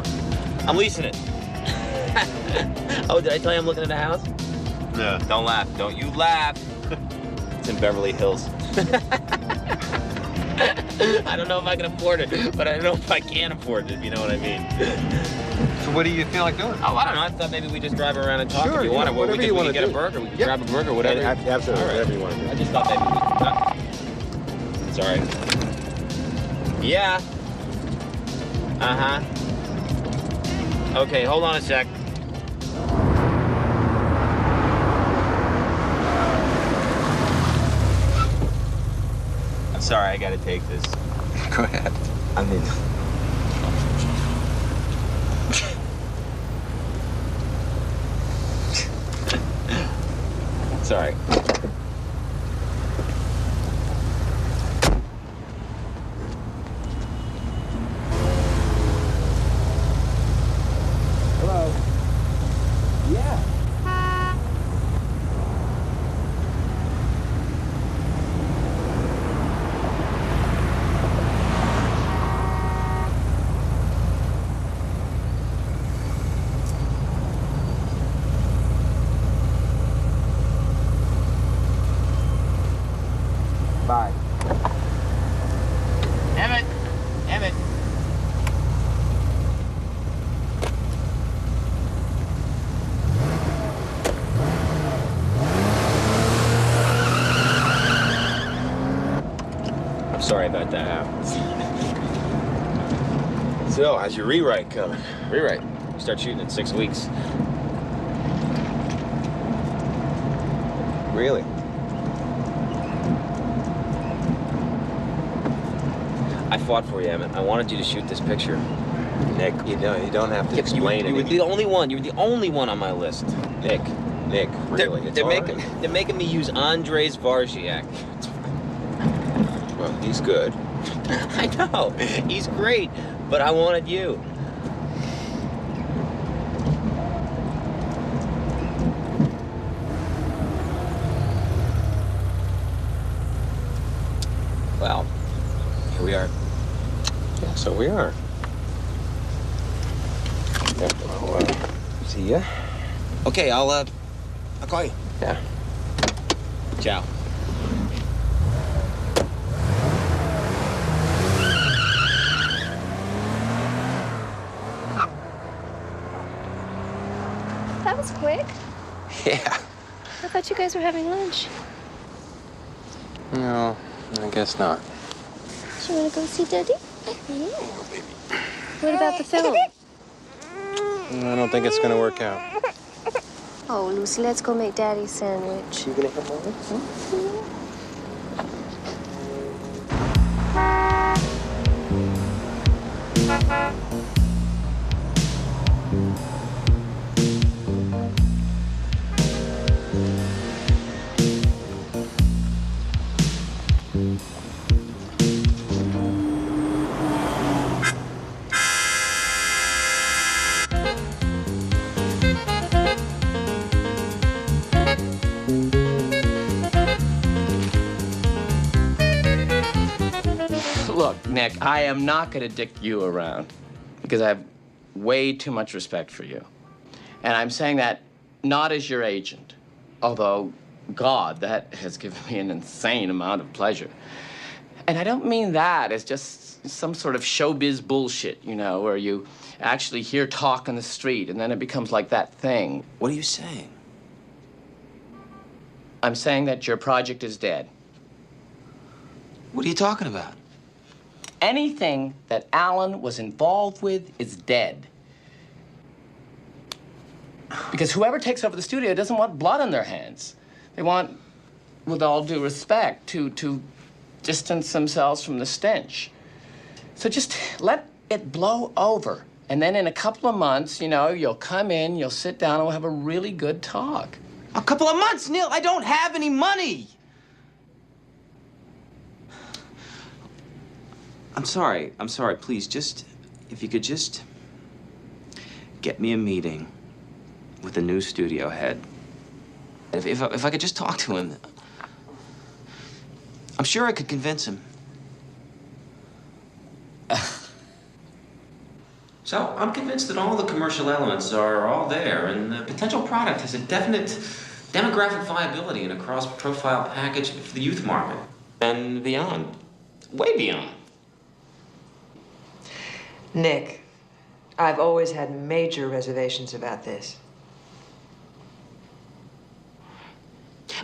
I'm leasing it. Oh, did I tell you I'm looking at a house? No. Don't laugh. Don't you laugh. It's in Beverly Hills. I don't know if I can afford it, but I don't know if I can afford it, if you know what I mean. So what do you feel like doing? Oh, I don't know. I thought maybe we just drive around and talk Sure, if you want. whatever you we want could to get do. a burger. We could grab a burger, whatever. Absolutely, All right. whatever you want to do. I just thought maybe we Sorry. Yeah. Uh-huh. Okay, hold on a sec. I'm sorry, I gotta take this. Go ahead. I mean... Sorry. Hello. Yeah. Bye. Emmett! Emmett! I'm sorry about that. So, how's your rewrite coming? Rewrite. We start shooting in 6 weeks. Really? I fought for you, Emmett. I wanted you to shoot this picture. Nick, you don't have to explain You were anything. the only one. You were the only one on my list. Nick, really? They're making me use Andres Varziak. Well, he's good. I know. He's great, but I wanted you. Well, here we are. Yeah, so we are. Yeah, well, see ya. Okay, I'll call you. Yeah. Ciao. That was was quick. Yeah. I thought you guys were having lunch. No, I guess not. Do you want to go see Daddy? Yeah. What about the film? I don't think it's going to work out. Oh, Lucy, let's go make Daddy's sandwich. You gonna come over? Look, Nick, I am not going to dick you around because I have way too much respect for you. And I'm saying that not as your agent, although, God, that has given me an insane amount of pleasure. And I don't mean that as just some sort of showbiz bullshit, you know, where you actually hear talk on the street and then it becomes like that thing. What are you saying? I'm saying that your project is dead. What are you talking about? Anything that Alan was involved with is dead. Because whoever takes over the studio doesn't want blood on their hands. They want, with all due respect, to distance themselves from the stench. So just let it blow over. And then in a couple of months, you know, you'll come in, you'll sit down, and we'll have a really good talk. A couple of months, Neil? I don't have any money. I'm sorry, please, just, if you could just get me a meeting with the new studio head. If I could just talk to him, I'm sure I could convince him. So, I'm convinced that all the commercial elements are all there, and the potential product has a definite demographic viability and a cross-profile package for the youth market. And beyond. Way beyond. Nick, I've always had major reservations about this.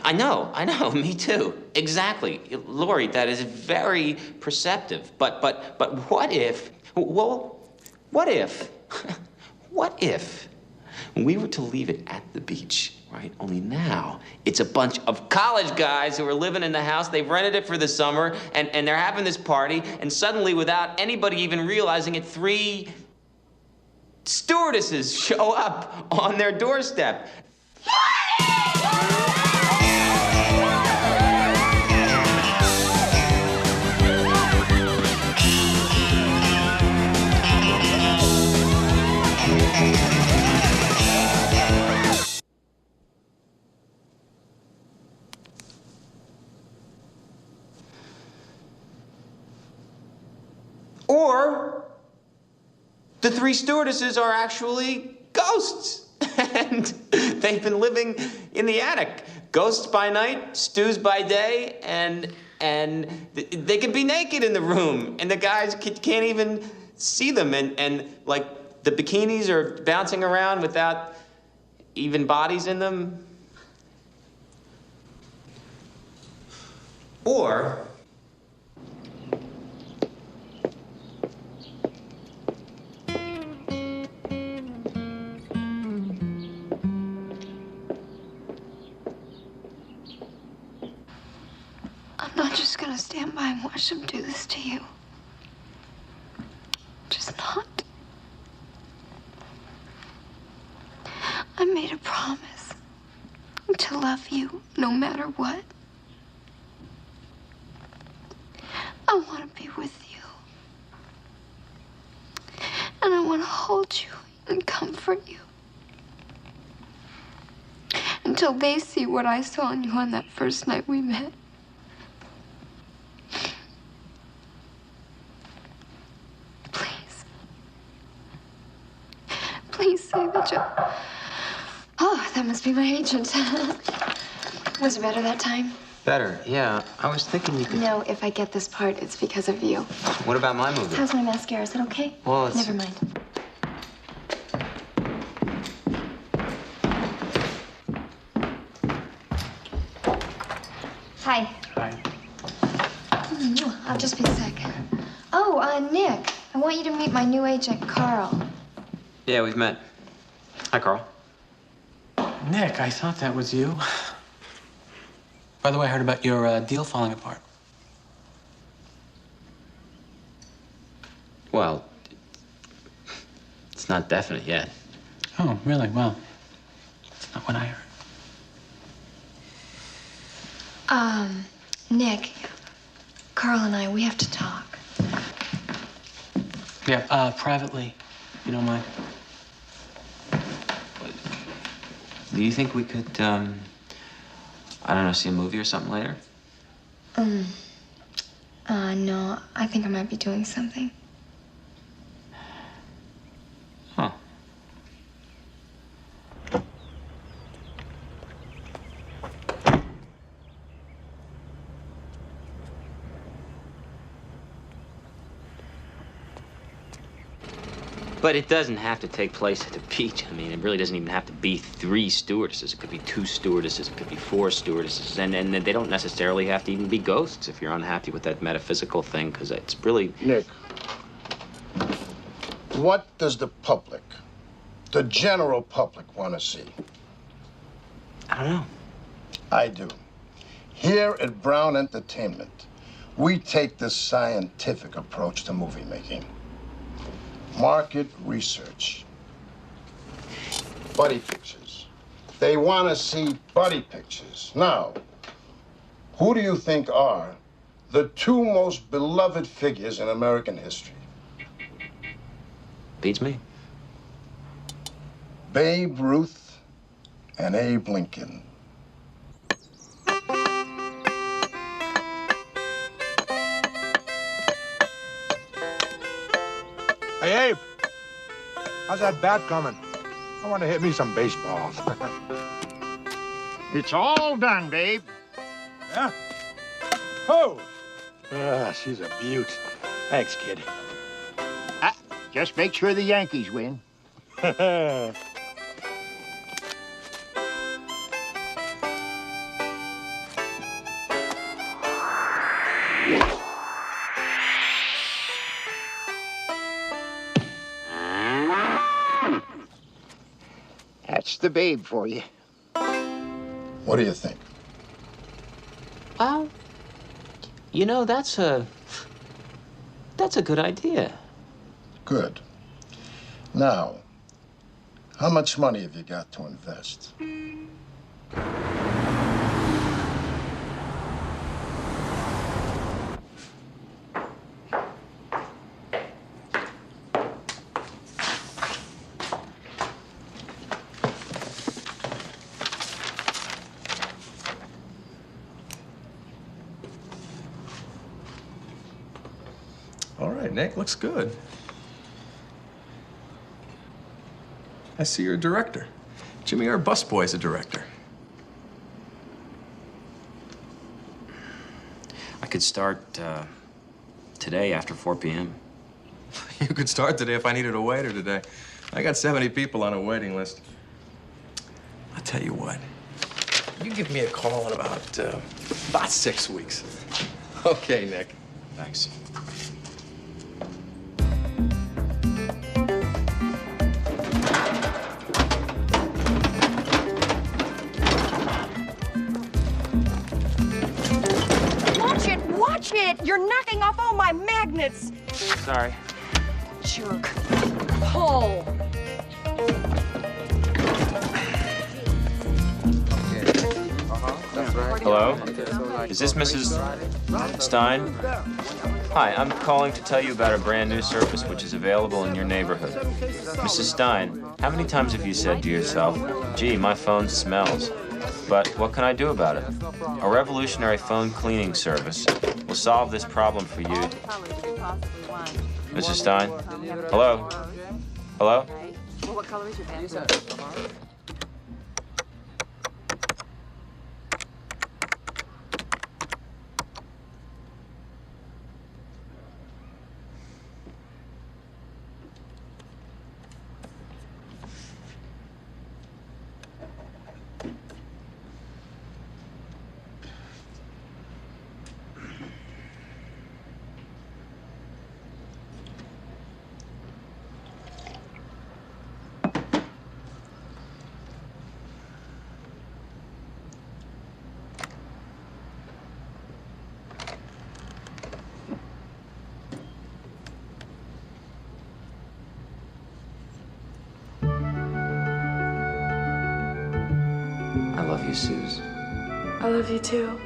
I know, me too. Exactly. Laurie, that is very perceptive. But what if, well, what if we were to leave it at the beach, right? Only now, it's a bunch of college guys who are living in the house, they've rented it for the summer, and they're having this party, and suddenly, without anybody even realizing it, 3 stewardesses show up on their doorstep. Or the 3 stewardesses are actually ghosts. And they've been living in the attic. Ghosts by night, stews by day, and they can be naked in the room. And the guys can't even see them. And like, the bikinis are bouncing around without even bodies in them. Or I'm not just gonna stand by and watch them do this to you. Just not. I made a promise to love you no matter what. I want to be with you. And I want to hold you and comfort you. Until they see what I saw in you on that first night we met. Please say that you... Oh, that must be my agent. Was it better that time? Better, yeah. I was thinking you could... No, if I get this part, it's because of you. What about my movie? How's my mascara? Is it okay? Well, it's... Never mind. Hi. Hi. I'll just be a sec. Oh, Nick, I want you to meet my new agent, Carl. Yeah, we've met. Hi, Carl. Nick, I thought that was you. By the way, I heard about your deal falling apart. Well, it's not definite yet. Oh, really? Well, that's not what I heard. Nick, Carl and I, we have to talk. Yeah, privately, if you don't mind. Do you think we could, I don't know, see a movie or something later? No, I think I might be doing something. Huh. But it doesn't have to take place at the beach. I mean, it really doesn't even have to be 3 stewardesses. It could be 2 stewardesses. It could be 4 stewardesses. And they don't necessarily have to even be ghosts if you're unhappy with that metaphysical thing, because it's really... Nick, what does the public, the general public, want to see? I don't know. I do. Here at Brown Entertainment, we take this scientific approach to movie making. Market research. Buddy pictures. They want to see buddy pictures. Now, who do you think are the 2 most beloved figures in American history? Beats me. Babe Ruth and Abe Lincoln. Hey, Abe, how's that bat coming? I want to hit me some baseballs. It's all done, babe. Yeah? Oh! She's a beaut. Thanks, kid. Just make sure the Yankees win. That's the babe for you. What do you think? Well, you know, that's a good idea. Good. Now, how much money have you got to invest? All right, Nick, looks good. I see you're a director. Jimmy, our busboy's a director. I could start today after 4 p.m. You could start today if I needed a waiter today. I got 70 people on a waiting list. I'll tell you what. You give me a call in about 6 weeks. Okay, Nick. Thanks. Watch it! You're knocking off all my magnets! Sorry. Jerk. Pull. Hello? Is this Mrs. Stein? Hi, I'm calling to tell you about a brand new service which is available in your neighborhood. Mrs. Stein, how many times have you said to yourself, gee, my phone smells? But what can I do about it? A revolutionary phone cleaning service will solve this problem for you. Mrs. Stein? Hello? Hello? Well, what color is your van? I love you, Suze. I love you too.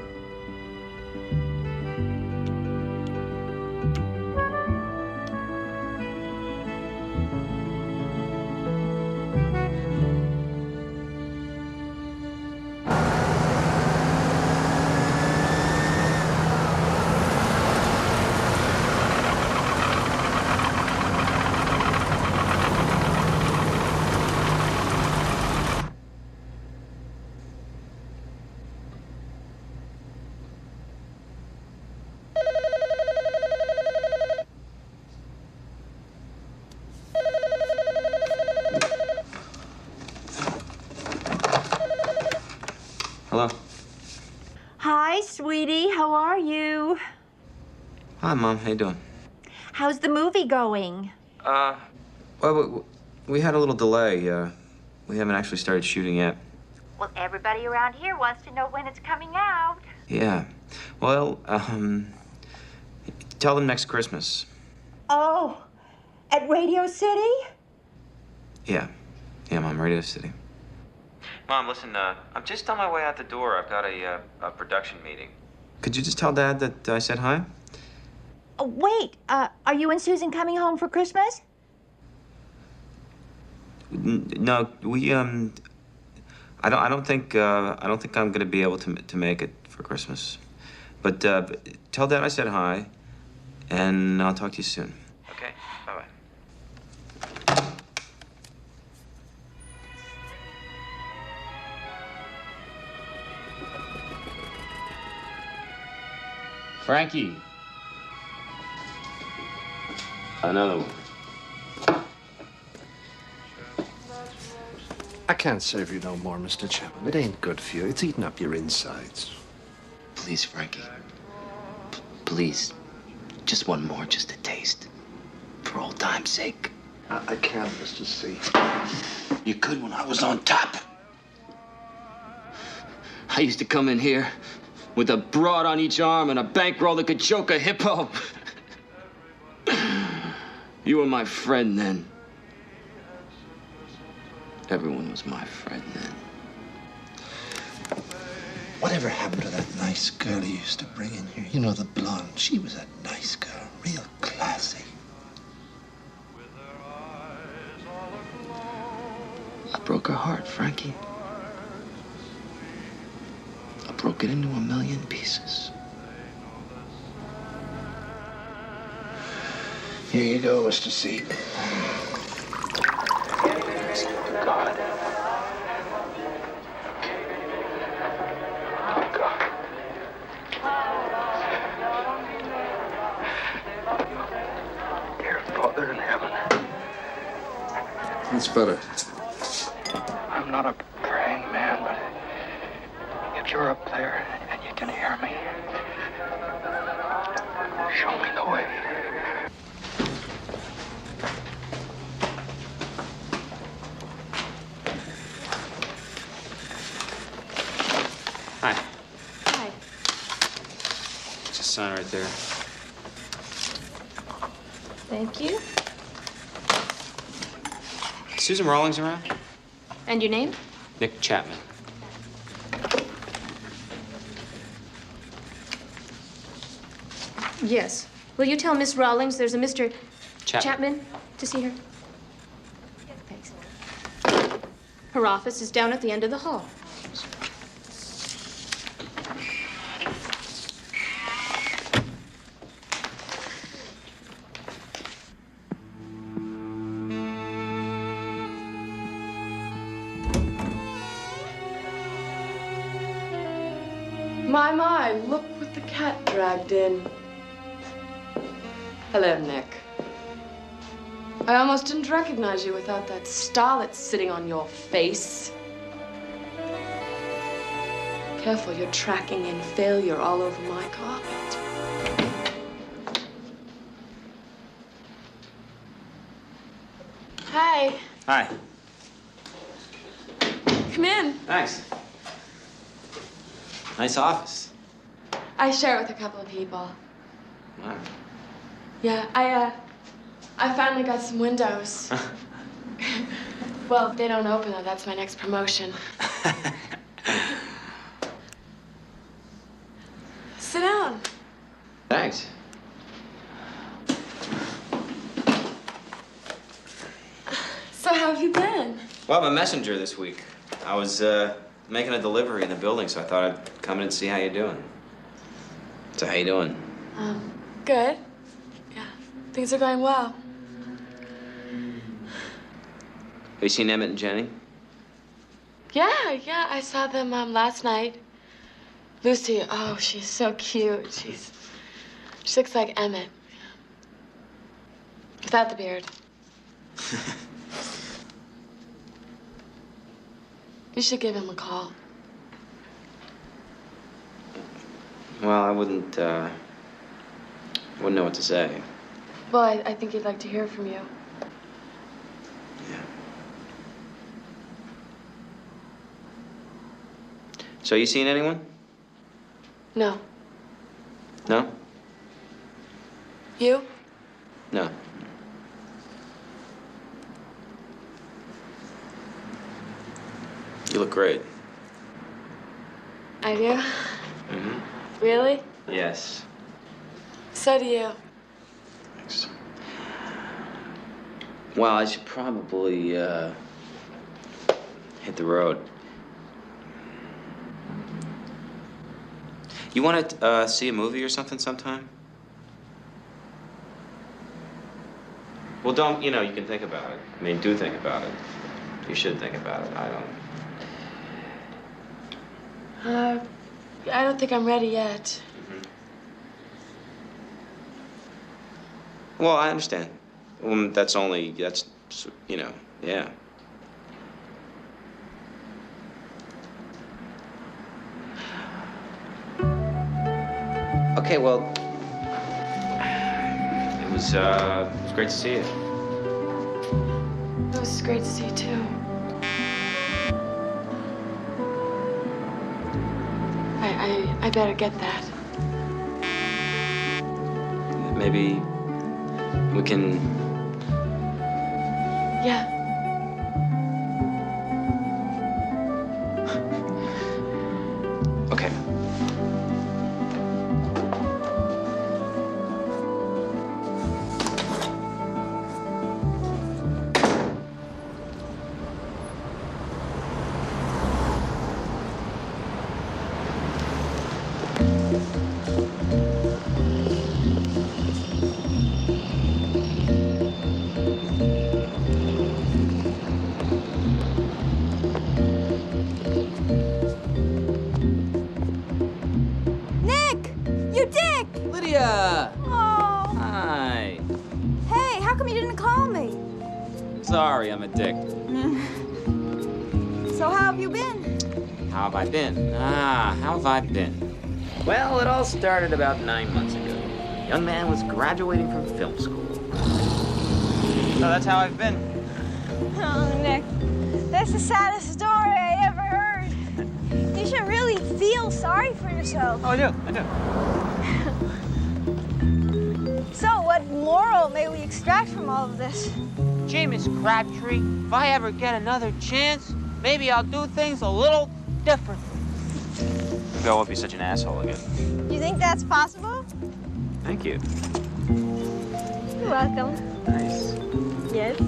Hello. Hi, sweetie. How are you? Hi, Mom. How you doing? How's the movie going? Well, we had a little delay. We haven't actually started shooting yet. Well, everybody around here wants to know when it's coming out. Yeah. Well, tell them next Christmas. Oh, at Radio City? Yeah. Yeah, Mom, Radio City. Mom, listen, I'm just on my way out the door. I've got a production meeting. Could you just tell Dad that I said hi? Oh, wait, are you and Susan coming home for Christmas? No, we, I don't think I'm gonna be able to make it for Christmas. But tell Dad I said hi, and I'll talk to you soon. Okay, bye-bye. Frankie. Another one. I can't serve you no more, Mr. Chapman. It ain't good for you. It's eating up your insides. Please, Frankie. Please. Just one more, just a taste. For old time's sake. I can't, Mr. C. You could when I was on top. I used to come in here with a broad on each arm and a bankroll that could choke a hippo. You were my friend then. Everyone was my friend then. Whatever happened to that nice girl you used to bring in here? You know, the blonde. She was a nice girl. Real classy. I broke her heart, Frankie. I broke it into a million pieces. Here you go, Mr. C. God. Oh, God. Dear Father in heaven. That's better. I'm not a praying man, but if you're up there and you can hear me, show me the way. Hi. Hi. Just sign right there. Thank you. Susan Rawlings around? And your name? Nick Chapman. Yes. Will you tell Miss Rawlings there's a Mr. Chapman. to see her? Thanks. Her office is down at the end of the hall. My, look what the cat dragged in. Hello, Nick. I almost didn't recognize you without that star that's sitting on your face. Careful, you're tracking in failure all over my carpet. Hi. Hi. Come in. Thanks. Nice office. I share it with a couple of people. Wow. Yeah, I finally got some windows. Well, they don't open though. That's my next promotion. Well, I'm a messenger this week. I was making a delivery in the building, so I thought I'd come in and see how you're doing. So how you doing? Good. Yeah, things are going well. Have you seen Emmett and Jenny? Yeah, I saw them last night. Lucy, oh, she's so cute. She looks like Emmett. Without the beard. You should give him a call. Well, I wouldn't know what to say. Well, I think he'd like to hear from you. So you seen anyone? No. No? You? No. You look great. I do? Mm-hmm. Really? Yes. So do you. Thanks. Well, I should probably hit the road. You want to see a movie or something sometime? Well, don't, you can think about it. I mean, do think about it. You should think about it. I don't think I'm ready yet. Well, I understand. That's, yeah. Okay, well, it was great to see you. It was great to see you, too. I better get that. Maybe we can... Yeah. Okay. Nick! You dick! Lydia! Oh. Hi. Hey, how come you didn't call me? Sorry, I'm a dick. So how have you been? How have I been? How have I been? Well, it all started about 9 months ago. A young man was graduating from film school. So that's how I've been. Oh, Nick, that's the saddest story I ever heard. You should really feel sorry for yourself. Oh, I do. So, what moral may we extract from all of this? Gee, Miss Crabtree, if I ever get another chance, maybe I'll do things a little different. Maybe I won't be such an asshole again. You think that's possible? Thank you. You're welcome. Nice. Yes.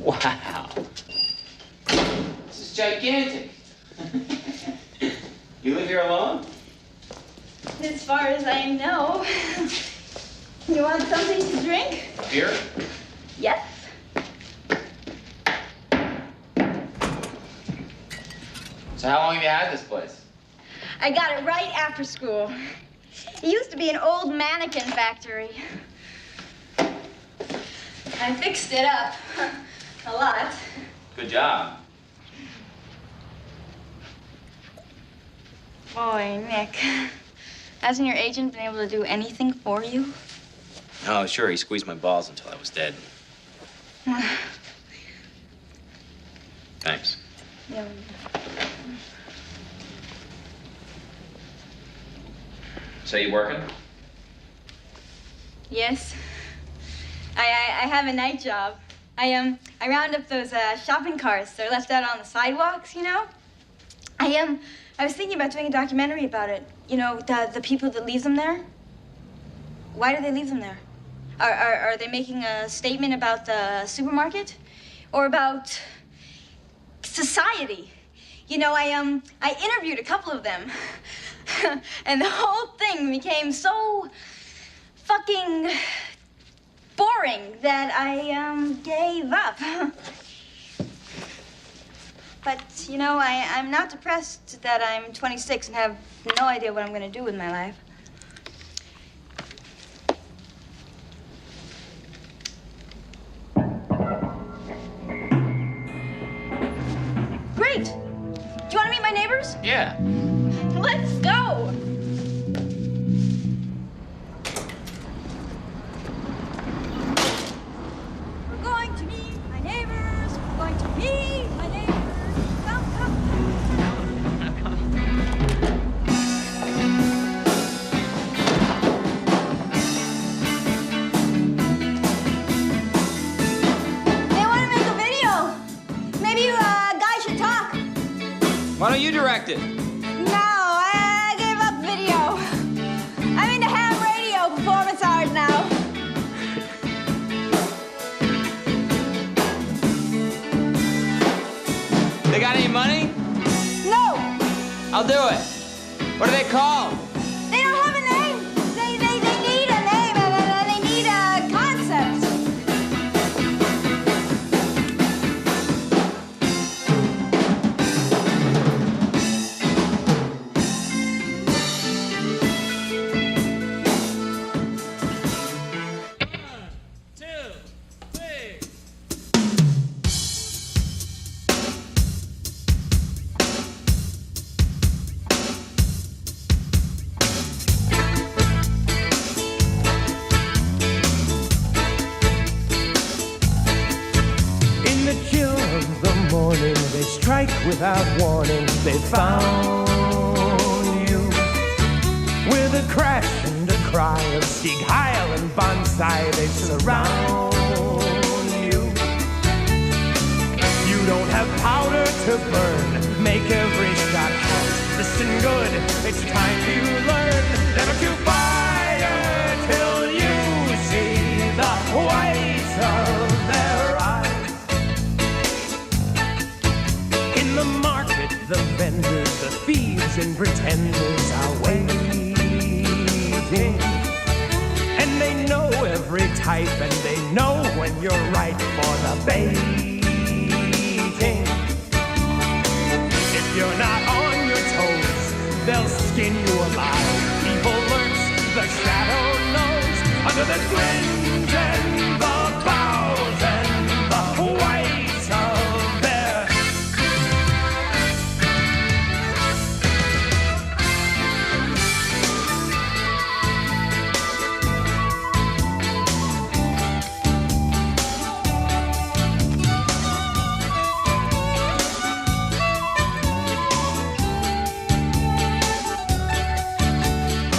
Wow. This is gigantic. You live here alone? As far as I know. You want something to drink? Beer? Yes. So how long have you had this place? I got it right after school. It used to be an old mannequin factory. I fixed it up. A lot. Good job. Boy, Nick. Hasn't your agent been able to do anything for you? Oh, sure. He squeezed my balls until I was dead. Thanks. Yeah. So you working? Yes. I have a night job. I round up those shopping carts. They're left out on the sidewalks, you know? I was thinking about doing a documentary about it. You know, the people that leave them there. Why do they leave them there? Are they making a statement about the supermarket? Or about society? You know, I interviewed a couple of them. And the whole thing became so fucking boring that I gave up. But, you know, I'm not depressed that I'm 26 and have no idea what I'm going to do with my life. Great! Do you want to meet my neighbors? Yeah. Let's go! We're going to meet my neighbors. We're going to meet my neighbors. Come, come. They want to make a video. Maybe you guys should talk. Why don't you direct it? No, I gave up video. I'm into ham radio performance art now. They got any money? No, I'll do it. What are they called? they don't have a name. They need a name and they need a concept. In the chill of the morning, they strike without warning. They found you with a crash and a cry of Sieg Heil and Bonsai. They surround you. You don't have powder to burn. Make every shot count. Listen good, it's time you learn never to fire till you see the whites of their eyes. In the market, the vendors, the thieves and pretenders are waiting. And they know every type and they know when you're right for the baiting. If you're not on your toes, they'll skin you alive. Evil lurks, the shadow knows, under the grins and the bows and the whites of their.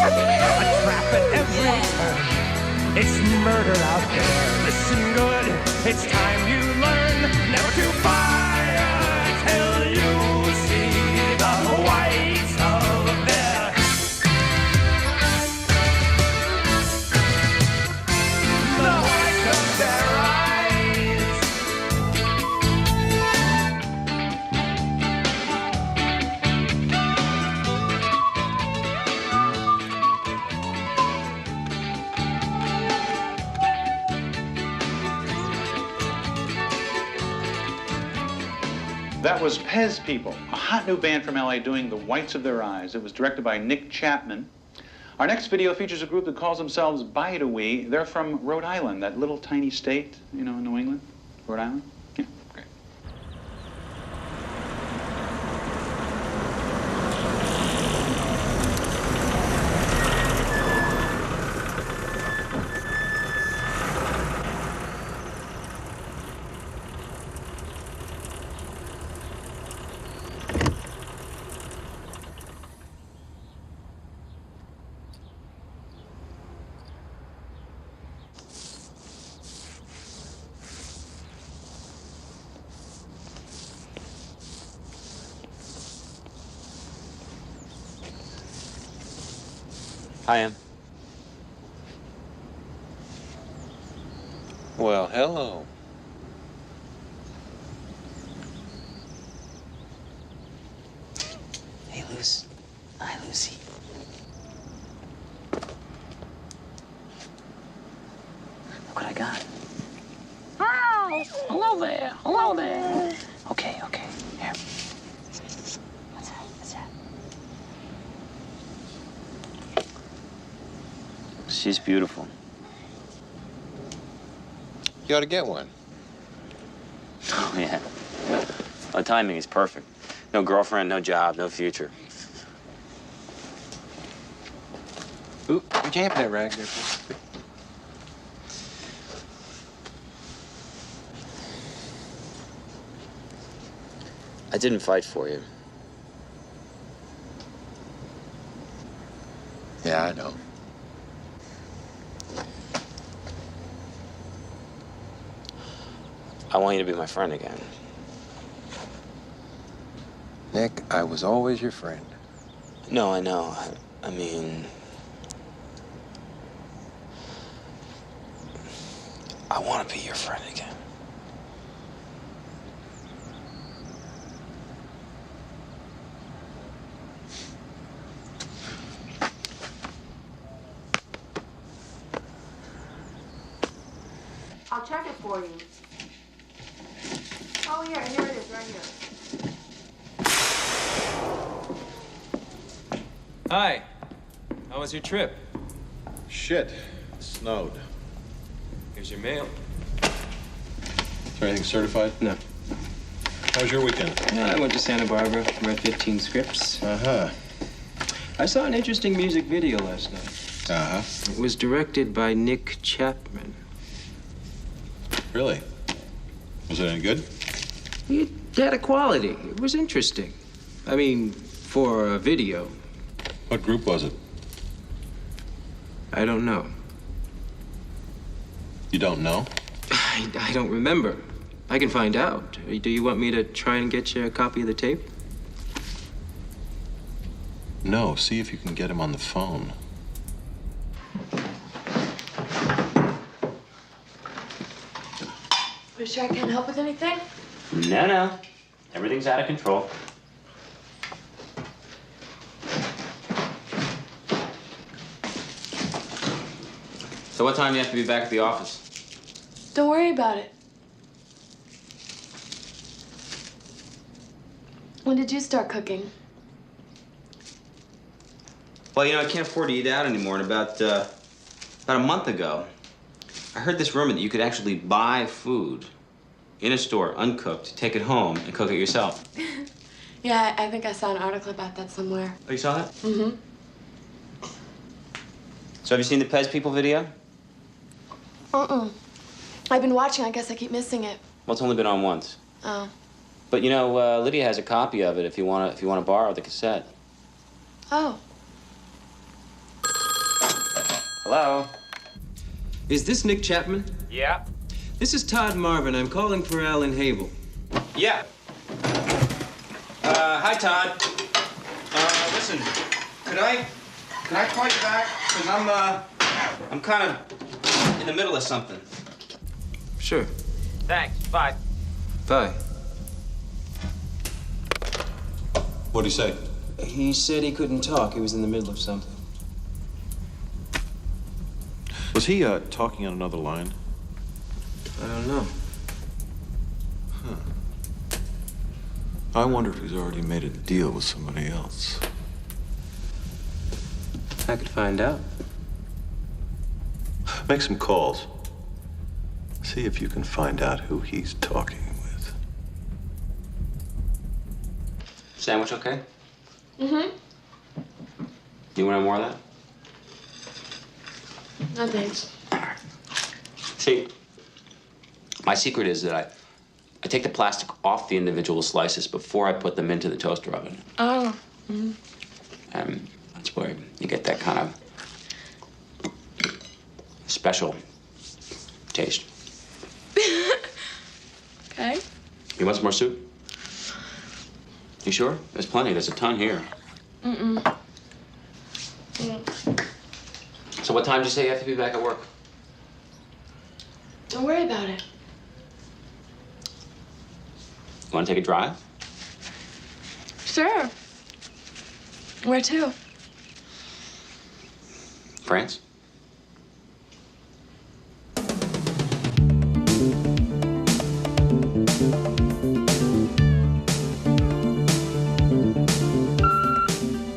A trap at every turn. It's murder out there. Listen good, it's time you learn never to fire till you see the whites of their. The whites of their eyes. That was Pez People, a hot new band from LA doing The Whites of Their Eyes. It was directed by Nick Chapman. Our next video features a group that calls themselves Bide-A-Wee. They're from Rhode Island, that little tiny state, you know, in New England. Rhode Island? Yeah, great. Hi, Em. Well, hello. Hey, Lucy. Hi, Lucy. Look what I got. Oh, hello there. Hello there. Okay, okay. Here. What's that? What's that? She's beautiful. You ought to get one. Oh, yeah. The timing is perfect. No girlfriend, no job, no future. Ooh, where'd you have that rag there? I didn't fight for you. Yeah, I know. I want you to be my friend again. Nick, I was always your friend. No, I know. I mean... I want to be your friend again. I'll check it for you. Oh, here it is, right here. Hi. How was your trip? Shit. It snowed. Here's your mail. Is there anything certified? No. How was your weekend? Yeah, I went to Santa Barbara, read 15 scripts. Uh-huh. I saw an interesting music video last night. Uh-huh. It was directed by Nick Chapman. Really? Was it any good? It had a quality. It was interesting. I mean, for a video. What group was it? I don't know. You don't know? I don't remember. I can find out. Do you want me to try and get you a copy of the tape? No. See if you can get him on the phone. Are you sure I can't help with anything? No, no. Everything's out of control. So what time do you have to be back at the office? Don't worry about it. When did you start cooking? Well, you know, I can't afford to eat out anymore. And about a month ago, I heard this rumor that you could actually buy food in a store, uncooked, take it home, and cook it yourself. Yeah, I think I saw an article about that somewhere. Oh, you saw that? Mm-hmm. So have you seen the Pez People video? I've been watching. I guess I keep missing it. Well, it's only been on once. Oh. But you know, Lydia has a copy of it if you want to borrow the cassette. Oh. Hello? Is this Nick Chapman? Yeah. This is Todd Marvin. I'm calling for Alan Habel. Yeah. Hi, Todd. Listen, could I call you back? Because I'm kind of in the middle of something. Sure. Thanks. Bye. Bye. What'd he say? He said he couldn't talk. He was in the middle of something. Was he talking on another line? I don't know. Huh. I wonder if he's already made a deal with somebody else. I could find out. Make some calls. See if you can find out who he's talking with. Sandwich okay? Mm-hmm. You want more of that? No, thanks. See, my secret is that I take the plastic off the individual slices before I put them into the toaster oven. Oh. Mm-hmm. And that's where you get that kind of special taste. Okay. You want some more soup? You sure? There's plenty. There's a ton here. Mm-mm. So what time did you say you have to be back at work? Don't worry about it. Want to take a drive? Sure. Where to? France?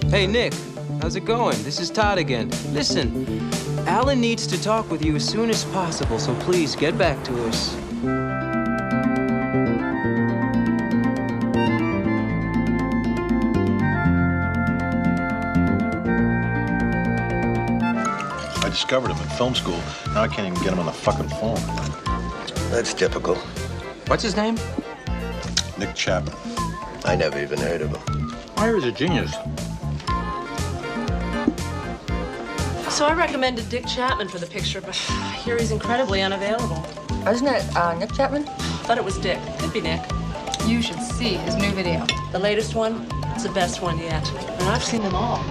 Hey, Nick. How's it going? This is Todd again. Listen, Alan needs to talk with you as soon as possible, so please get back to us. I discovered him in film school. Now I can't even get him on the fucking phone. That's typical. What's his name? Nick Chapman. I never even heard of him. Ira's a genius. So I recommended Dick Chapman for the picture, but I hear he's incredibly unavailable. Isn't it Nick Chapman? Thought it was Dick. Could be Nick. You should see his new video. The latest one? It's the best one yet. And I've seen them all.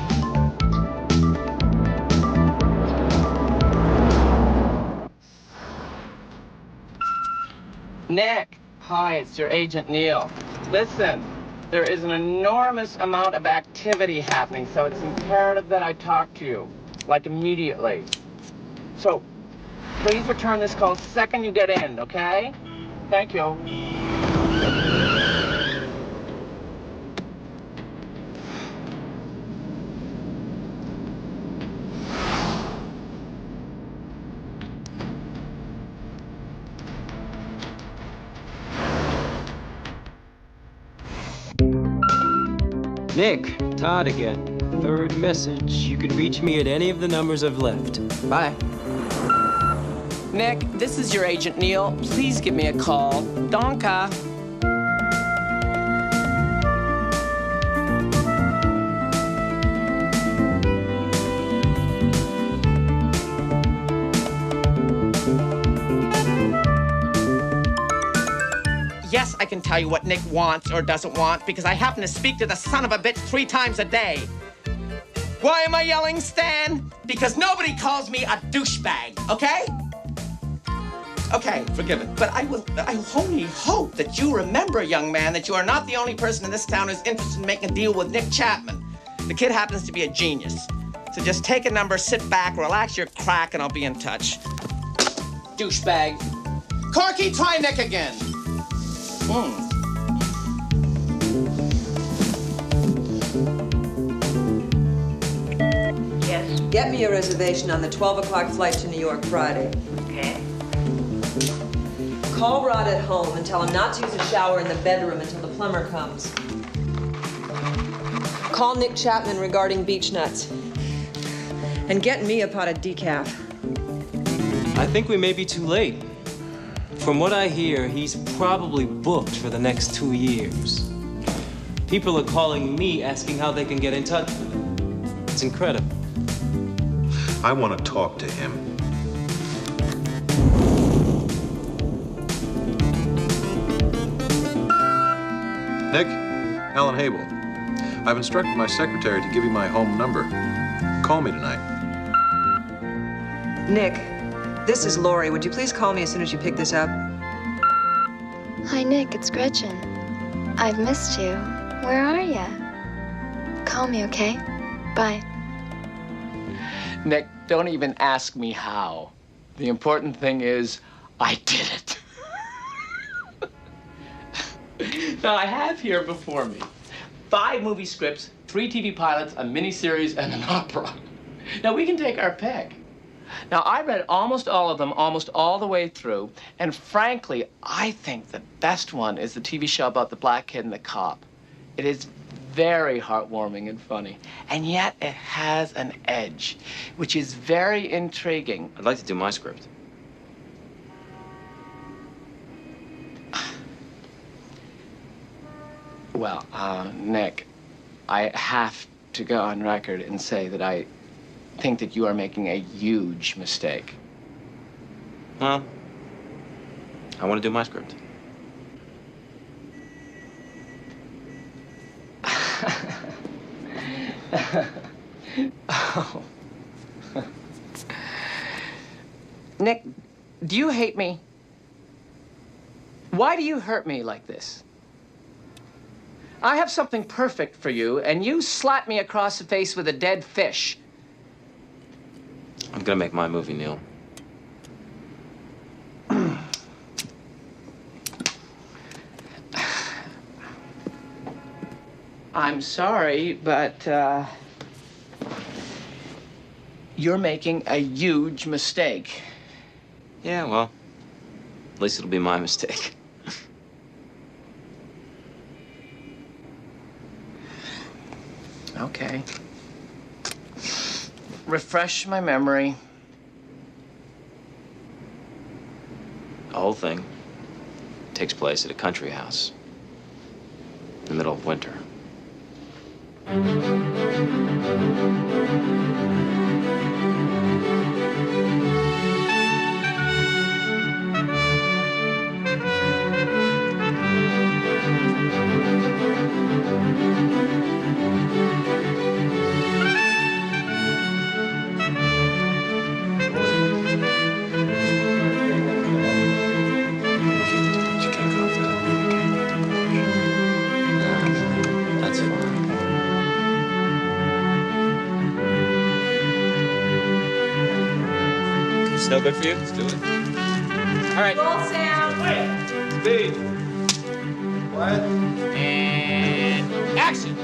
Nick, hi, it's your agent Neil. Listen, there is an enormous amount of activity happening, so it's imperative that I talk to you, like immediately. So, please return this call the second you get in, okay? Thank you. Nick, Todd again. Third message. You can reach me at any of the numbers I've left. Bye. Nick, this is your agent Neil. Please give me a call. Donka. Yes, I can tell you what Nick wants or doesn't want because I happen to speak to the son of a bitch 3 times a day. Why am I yelling, Stan? Because nobody calls me a douchebag, okay? Okay, forgive it. But I only hope that you remember, young man, that you are not the only person in this town who's interested in making a deal with Nick Chapman. The kid happens to be a genius. So just take a number, sit back, relax your crack, and I'll be in touch. Douchebag. Corky, try Nick again. Yes? Get me a reservation on the 12 o'clock flight to New York Friday. Okay. Call Rod at home and tell him not to use a shower in the bedroom until the plumber comes. Call Nick Chapman regarding beach nuts. And get me a pot of decaf. I think we may be too late. From what I hear, he's probably booked for the next 2 years. People are calling me asking how they can get in touch with him. It's incredible. I want to talk to him. Nick, Alan Habel. I've instructed my secretary to give you my home number. Call me tonight. Nick, this is Lori. Would you please call me as soon as you pick this up? Hi, Nick. It's Gretchen. I've missed you. Where are you? Call me, okay? Bye. Nick, don't even ask me how. The important thing is, I did it. Now, I have here before me 5 movie scripts, 3 TV pilots, a miniseries, and an opera. Now, we can take our pick. Now, I read almost all of them, almost all the way through, and frankly, I think the best one is the TV show about the black kid and the cop. It is very heartwarming and funny, and yet it has an edge, which is very intriguing. I'd like to do my script. Well, Nick, I have to go on record and say that I think that you are making a huge mistake. Well, I want to do my script. Nick, do you hate me? Why do you hurt me like this? I have something perfect for you, and you slap me across the face with a dead fish. I'm gonna make my movie, Neil. I'm sorry, but you're making a huge mistake. Yeah, well, at least it'll be my mistake. Okay. Refresh my memory. The whole thing takes place at a country house in the middle of winter. That's fine. Still good for you? Let's do it. All right. Roll sound. Speed. What? And action.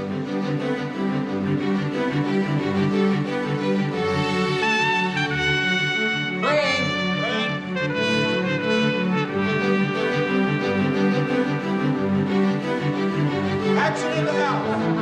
Action in the house.